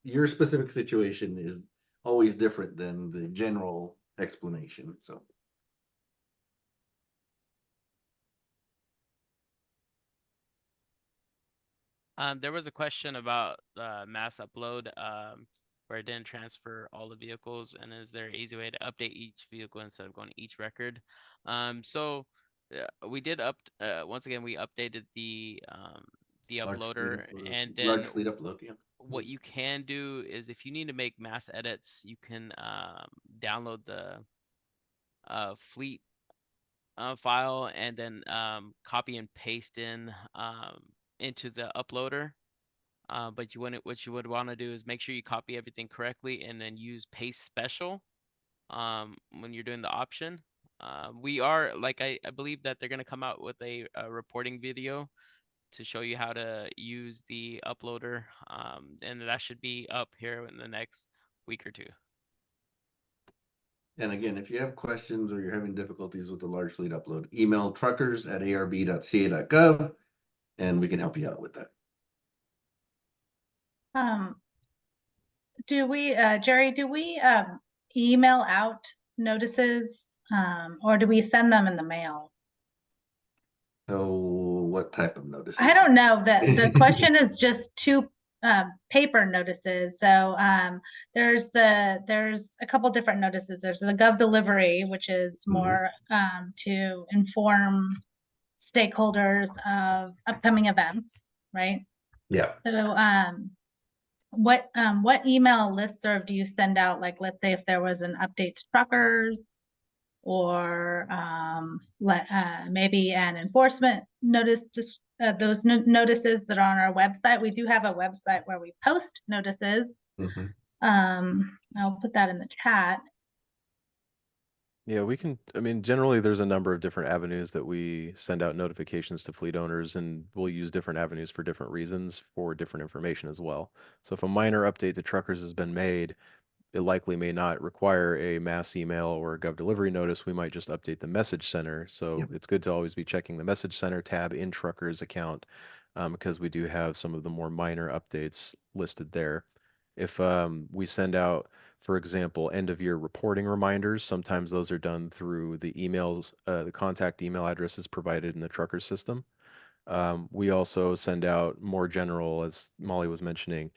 your specific situation is always different than the general explanation. So. There was a question about mass upload, where it didn't transfer all the vehicles, and is there an easy way to update each vehicle instead of going to each record? So we did once again, we updated the uploader, and Large then fleet upload, yeah. what you can do is if you need to make mass edits, you can download the fleet file and then copy and paste into the uploader. But what you would want to do is make sure you copy everything correctly and then use paste special when you're doing the option. We are like I believe that they're gonna come out with a reporting video to show you how to use the uploader, and that should be up here in the next week or two. And again, if you have questions or you're having difficulties with the large fleet upload, email truckers@arb.ca.gov and we can help you out with that. Do we, Jerry, do we email out notices or do we send them in the mail? So what type of notice? I don't know. The question is just two paper notices. So there's a couple different notices. There's the Gov delivery, which is more to inform stakeholders of upcoming events, right? Yeah. So what email listserv do you send out? Like, let's say if there was an update to truckers, or maybe an enforcement notice, just those notices that are on our website. We do have a website where we post notices. I'll put that in the chat. Yeah, we can, I mean, generally there's a number of different avenues that we send out notifications to fleet owners, and we'll use different avenues for different reasons for different information as well. So if a minor update to truckers has been made, it likely may not require a mass email or a Gov delivery notice. We might just update the message center. So it's good to always be checking the message center tab in Truckers account, because we do have some of the more minor updates listed there. If we send out, for example, end of year reporting reminders, sometimes those are done through the emails, the contact email addresses provided in the Trucker system. We also send out more general, as Molly was mentioning,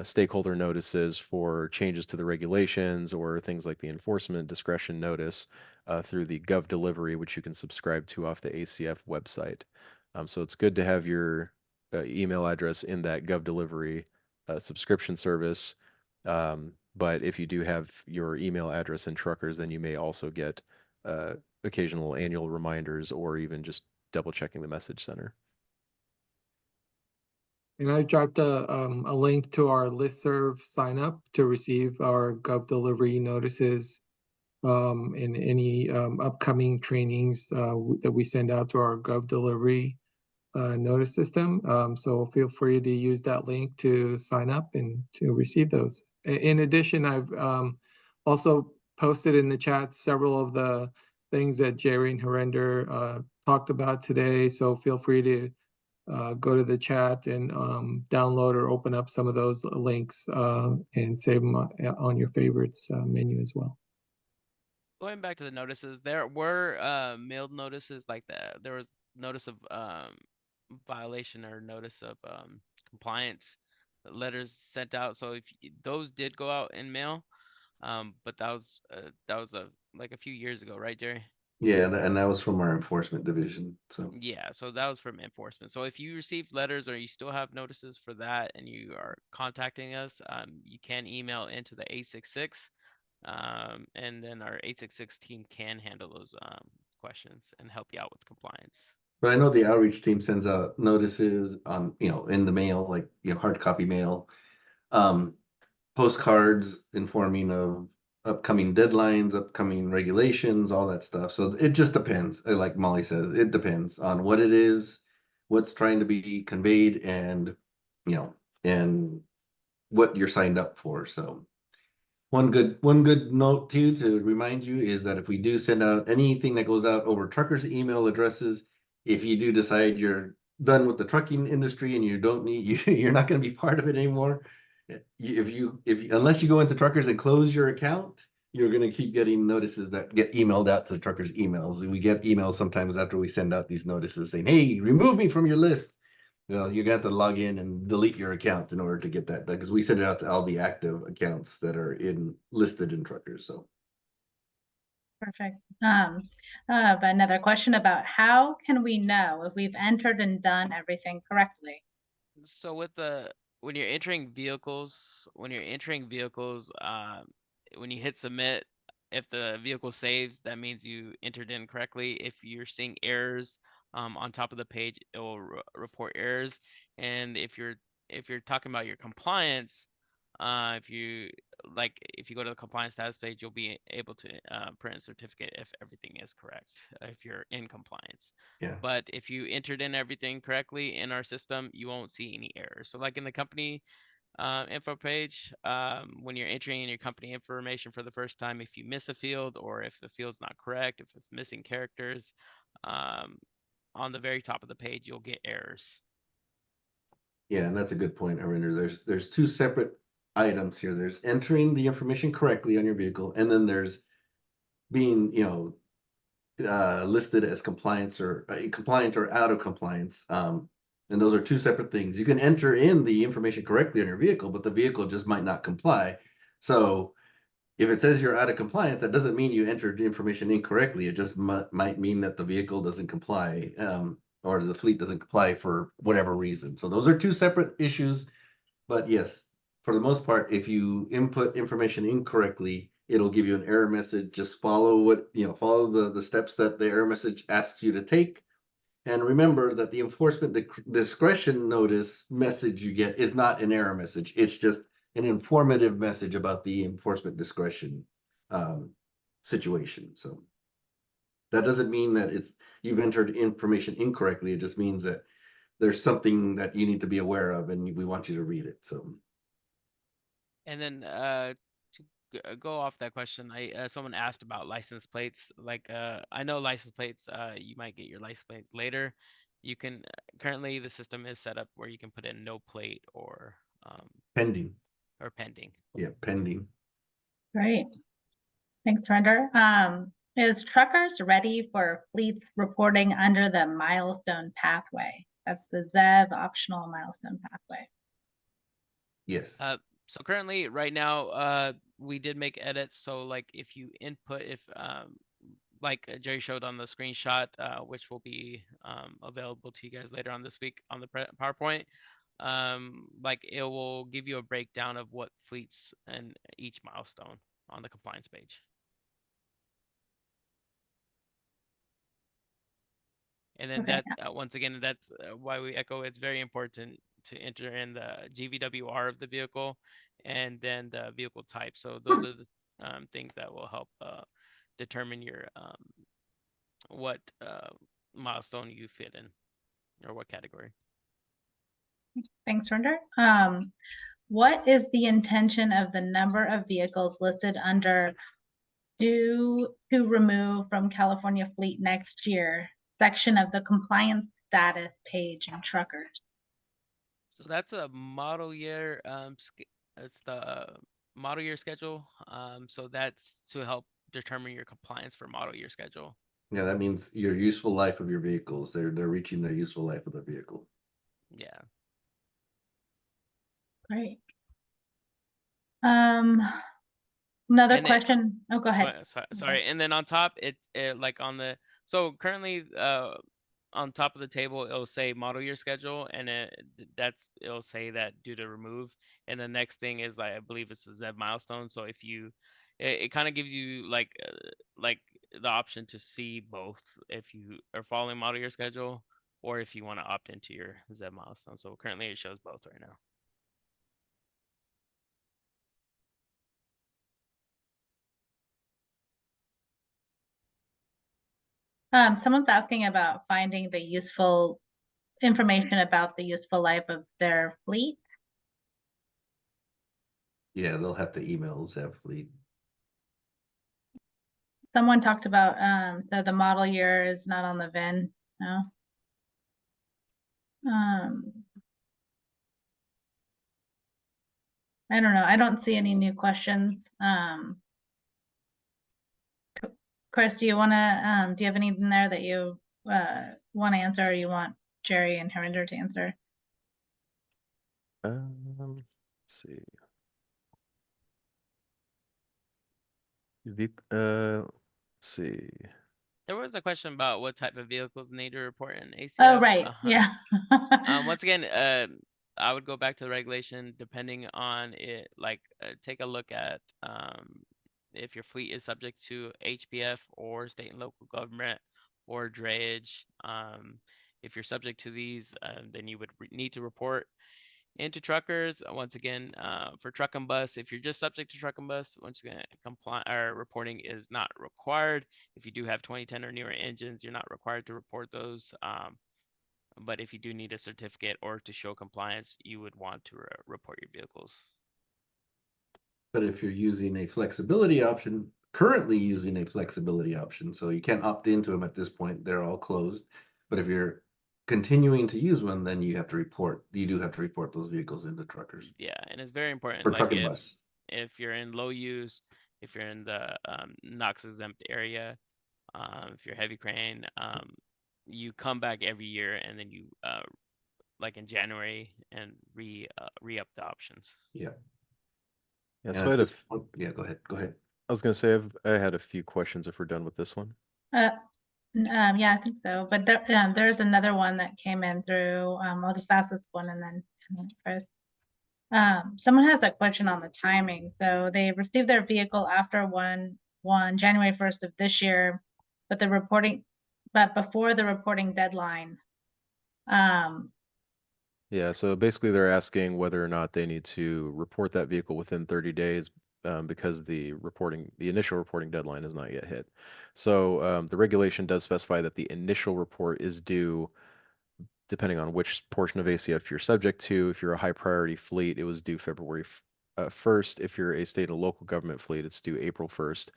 stakeholder notices for changes to the regulations or things like the enforcement discretion notice through the Gov delivery, which you can subscribe to off the ACF website. So it's good to have your email address in that Gov delivery subscription service. But if you do have your email address in Truckers, then you may also get occasional annual reminders or even just double checking the message center. And I dropped a link to our listserv sign up to receive our Gov delivery notices and any upcoming trainings that we send out to our Gov delivery notice system. So feel free to use that link to sign up and to receive those. In addition, I've also posted in the chat several of the things that Jerry and Harinder talked about today. So feel free to go to the chat and download or open up some of those links and save them on your favorites menu as well. Going back to the notices, there were mailed notices like that. There was notice of violation or notice of compliance letters sent out. So if those did go out in mail, but that was like a few years ago, right, Jerry? Yeah, and that was from our enforcement division. So yeah, so that was from enforcement. So if you received letters or you still have notices for that and you are contacting us, you can email into the 866, and then our 866 team can handle those questions and help you out with compliance. but I know the outreach team sends out notices on, in the mail, like, hard copy mail, postcards informing of upcoming deadlines, upcoming regulations, all that stuff. So it just depends. Like Molly says, it depends on what it is, what's trying to be conveyed, and, and what you're signed up for. So one good note too to remind you is that if we do send out anything that goes out over truckers' email addresses, if you do decide you're done with the trucking industry and you don't need you're not going to be part of it anymore, unless you go into Truckers and close your account, you're going to keep getting notices that get emailed out to Truckers' emails. We get emails sometimes after we send out these notices saying, "Hey, remove me from your list." Well, you're gonna have to log in and delete your account in order to get that done, because we send it out to all the active accounts that are listed in TRUCRS, so. Perfect. I have another question about how can we know if we've entered and done everything correctly? So with when you're entering vehicles, when you hit submit, if the vehicle saves, that means you entered in correctly. If you're seeing errors on top of the page, it will report errors. And if you're talking about your compliance, if you go to the compliance status page, you'll be able to print a certificate if everything is correct, if you're in compliance. Yeah. But if you entered in everything correctly in our system, you won't see any errors. So like in the company info page, when you're entering in your company information for the first time, if you miss a field or if the field's not correct, if it's missing characters, on the very top of the page, you'll get errors. Yeah, and that's a good point, Harinder. There's two separate items here. There's entering the information correctly on your vehicle, and then there's being, listed as compliance or compliant or out of compliance. And those are two separate things. You can enter in the information correctly on your vehicle, but the vehicle just might not comply. So if it says you're out of compliance, that doesn't mean you entered the information incorrectly. It just might mean that the vehicle doesn't comply, or the fleet doesn't comply for whatever reason. So those are two separate issues. But yes, for the most part, if you input information incorrectly, it'll give you an error message. Just follow follow the steps that the error message asks you to take. And remember that the enforcement discretion notice message you get is not an error message. It's just an informative message about the enforcement discretion situation. So that doesn't mean that you've entered information incorrectly. It just means that there's something that you need to be aware of, and we want you to read it. So. And then to go off that question, someone asked about license plates. Like I know license plates, you might get your license plates later. You can currently the system is set up where you can put in no plate or Pending. pending. Yeah, pending. Great. Thanks, Render. Is TRUCRS ready for fleets reporting under the milestone pathway? That's the ZEV optional milestone pathway. Yes. So currently, right now, we did make edits. So like if you input, like Jerry showed on the screenshot, which will be available to you guys later on this week on the PowerPoint, like it will give you a breakdown of what fleets and each milestone on the compliance page. And then Okay. that once again, that's why we echo it's very important to enter in the GVWR of the vehicle and then the vehicle type. So those are the things that will help determine your what milestone you fit in or what category. Thanks, Render. What is the intention of the number of vehicles listed under due to remove from California fleet next year section of the compliance status page in TRUCRS? So that's a model year. It's the model year schedule. So that's to help determine your compliance for model year schedule. Yeah, that means your useful life of your vehicles. They're reaching their useful life of their vehicle. Yeah. Great. Another question. Oh, go ahead. Sorry. And then on top, it like on the so currently on top of the table it'll say model year schedule, and it'll say that due to remove. And the next thing is I believe it's a ZEV milestone. So if you it kind of gives you like the option to see both if you are following model year schedule or if you want to opt into your ZEV milestone. So currently it shows both right now. Someone's asking about finding the useful information about the useful life of their fleet. Yeah, they'll have to email ZEV fleet. Someone talked about the model year is not on the VIN. No. I don't know. I don't see any new questions. Chris, do you want to, do you have anything there that you want to answer, or you want Jerry and Harinder to answer? Let's see. Let's see. There was a question about what type of vehicles need to report in ACF. Oh, right, yeah. Once again, I would go back to the regulation depending on it, like take a look at if your fleet is subject to HPF or state and local government or drayage. If you're subject to these, then you would need to report into truckers. Once again, for truck and bus, if you're just subject to truck and bus, once again, reporting is not required. If you do have 2010 or newer engines, you're not required to report those. But if you do need a certificate or to show compliance, you would want to report your vehicles. But if you're using a flexibility option, currently using a flexibility option, so you can't opt into them at this point, they're all closed. But if you're continuing to use one, then you do have to report those vehicles into truckers Yeah, and it's very important. or Like truck and bus. if you're in low use, if you're in the NOx exempt area, if you're heavy crane, you come back every year and then you like in January and re-up the options. Yeah. Yeah, And so I at had this point- yeah, go ahead. I was gonna say I had a few questions if we're done with this one. Yeah, I think so, but there's another one that came in through, I'll just ask this one and then Chris. Someone has that question on the timing, so they received their vehicle after January 1st of this year, but before the reporting deadline. Yeah, so basically they're asking whether or not they need to report that vehicle within 30 days because the initial reporting deadline is not yet hit. So the regulation does specify that the initial report is due depending on which portion of ACF you're subject to. If you're a high priority fleet, it was due February 1st. If you're a state and local government fleet, it's due April 1st.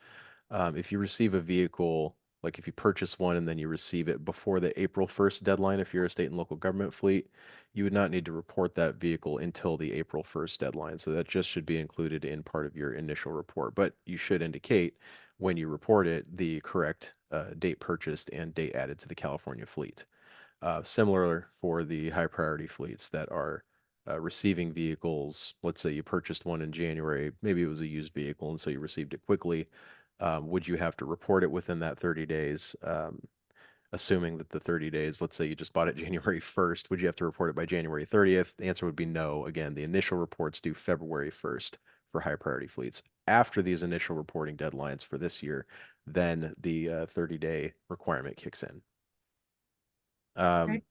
If you receive a vehicle, like if you purchase one and then you receive it before the April 1st deadline, if you're a state and local government fleet, you would not need to report that vehicle until the April 1st deadline. So that just should be included in part of your initial report. But you should indicate when you report it the correct date purchased and date added to the California fleet. Similar for the high priority fleets that are receiving vehicles. Let's say you purchased one in January, maybe it was a used vehicle, and so you received it quickly. Would you have to report it within that 30 days? Assuming that the 30 days, let's say you just bought it January 1st, would you have to report it by January 30th? The answer would be no. Again, the initial reports due February 1st for high priority fleets. After these initial reporting deadlines for this year, then the 30-day requirement kicks in. Right.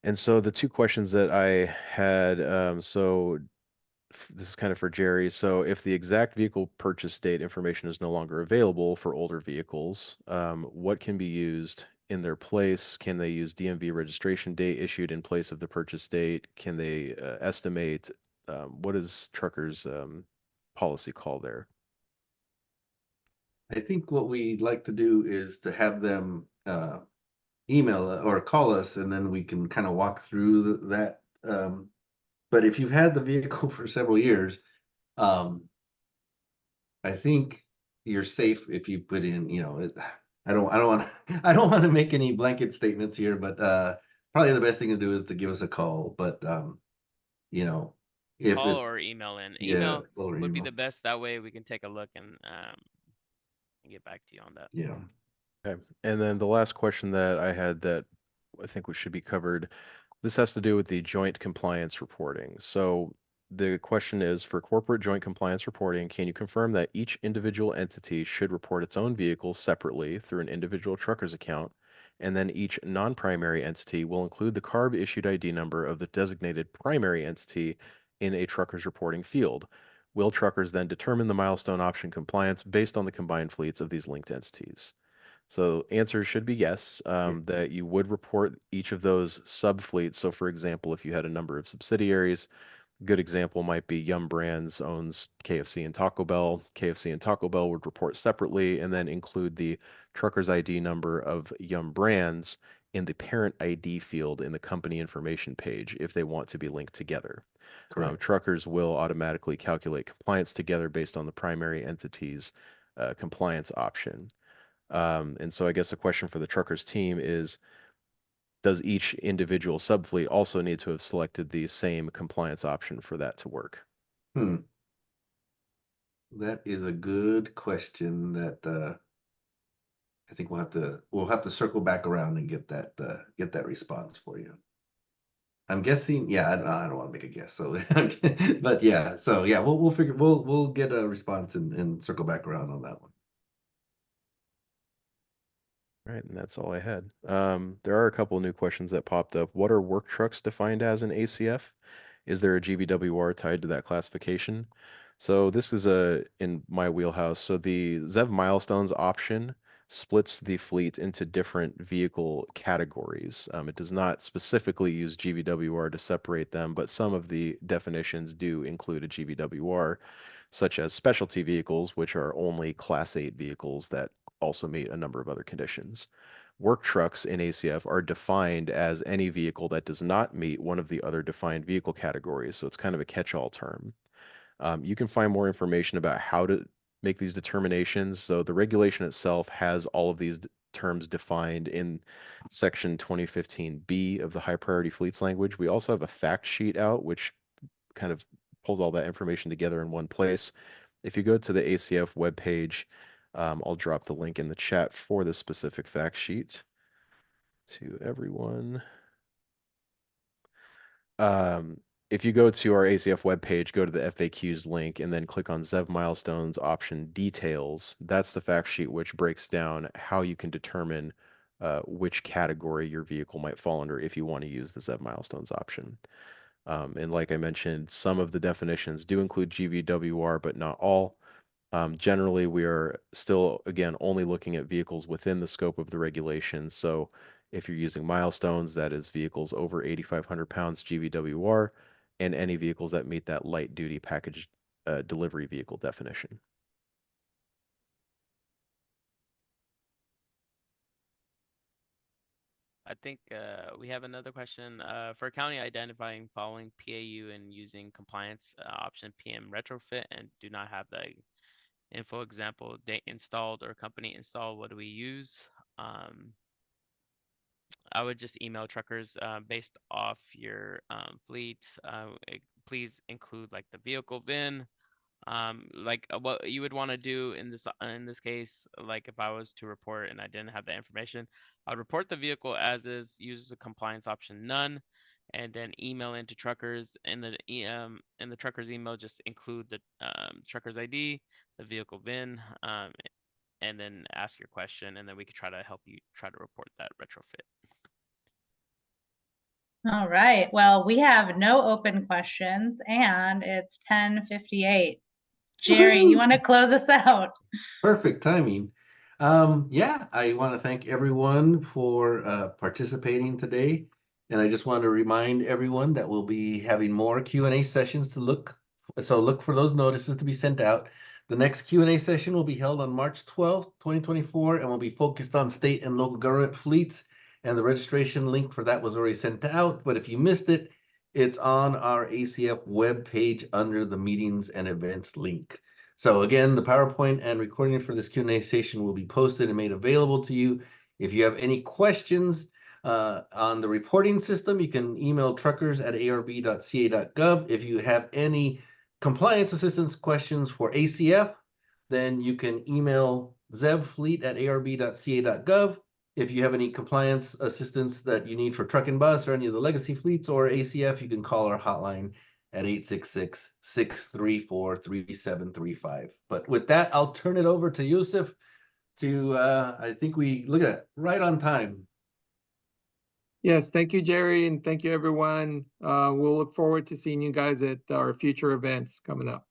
And so the two questions that I had, this is kind of for Jerry. So if the exact vehicle purchase date information is no longer available for older vehicles, what can be used in their place? Can they use DMV registration date issued in place of the purchase date? Can they estimate, what is truckers policy call there? I think what we'd like to do is to have them email or call us, and then we can kind of walk through that. But if you've had the vehicle for several years, I think you're safe if you put in, I don't want I don't want to make any blanket statements here, but probably the best thing to do is to give us a call. But if Call it's or email in. yeah, Email or would be email. the best. That way we can take a look and get back to you on that. Yeah. Okay. And then the last question that I had that I think should be covered, this has to do with the joint compliance reporting. So the question is, for corporate joint compliance reporting, can you confirm that each individual entity should report its own vehicle separately through an individual trucker's account, and then each non-primary entity will include the CARB issued ID number of the designated primary entity in a trucker's reporting field? Will truckers then determine the milestone option compliance based on the combined fleets of these linked entities? So answers should be yes, that you would report each of those sub fleets. So for example, if you had a number of subsidiaries, good example might be Yum Brands owns KFC and Taco Bell. KFC and Taco Bell would report separately and then include the trucker's ID number of Yum Brands in the parent ID field in the company information page if they want to be linked together. Correct. Truckers will automatically calculate compliance together based on the primary entity's compliance option. And so I guess the question for the truckers team is, does each individual subfleet also need to have selected the same compliance option for that to work? That is a good question that I think we'll have to circle back around and get that response for you. I'm guessing, yeah, I don't want to make a guess, so but yeah, so yeah, we'll get a response and circle back around on that one. Right, and that's all I had. There are a couple of new questions that popped up. What are work trucks defined as in ACF? Is there a GVWR tied to that classification? So this is in my wheelhouse. So the ZEV milestones option splits the fleet into different vehicle categories. It does not specifically use GVWR to separate them, but some of the definitions do include a GVWR, such as specialty vehicles, which are only Class 8 vehicles that also meet a number of other conditions. Work trucks in ACF are defined as any vehicle that does not meet one of the other defined vehicle categories, so it's kind of a catch-all term. You can find more information about how to make these determinations. So the regulation itself has all of these terms defined in section 2015B of the high priority fleets language. We also have a fact sheet out, which kind of pulls all that information together in one place. If you go to the ACF webpage, I'll drop the link in the chat for the specific fact sheet to everyone. If you go to our ACF webpage, go to the FAQs link and then click on ZEV milestones option details. That's the fact sheet which breaks down how you can determine which category your vehicle might fall under if you want to use the ZEV milestones option. And like I mentioned, some of the definitions do include GVWR, but not all. Generally, we are still, again, only looking at vehicles within the scope of the regulation. So if you're using milestones, that is vehicles over 8,500 pounds GVWR, and any vehicles that meet that light duty package delivery vehicle definition. I think we have another question. For county identifying following PAU and using compliance option PM retrofit and do not have the info example date installed or company installed, what do we use? I would just email truckers based off your fleet. Please include like the vehicle VIN. Like what you would want to do in this case, like if I was to report and I didn't have the information, I'd report the vehicle as is, use the compliance option none, and then email into truckers. In the truckers email, just include the truckers ID, the vehicle VIN, and then ask your question, and then we could try to help you try to report that retrofit. All right. Well, we have no open questions and it's 10:58. Jerry, you want to close us out? Perfect timing. Yeah, I want to thank everyone for participating today. And I just want to remind everyone that we'll be having more Q&A sessions to look for those notices to be sent out. The next Q&A session will be held on March 12th, 2024, and will be focused on state and local government fleets. And the registration link for that was already sent out. But if you missed it, it's on our ACF webpage under the meetings and events link. So again, the PowerPoint and recording for this Q&A session will be posted and made available to you. If you have any questions on the reporting system, you can email truckers@arb.ca.gov. If you have any compliance assistance questions for ACF, then you can email zevfleet@arb.ca.gov. If you have any compliance assistance that you need for truck and bus or any of the legacy fleets or ACF, you can call our hotline at 866-634-3735. But with that, I'll turn it over to Yusuf to, I think we look at right on time. Yes, thank you, Jerry, and thank you, everyone. We'll look forward to seeing you guys at our future events coming up.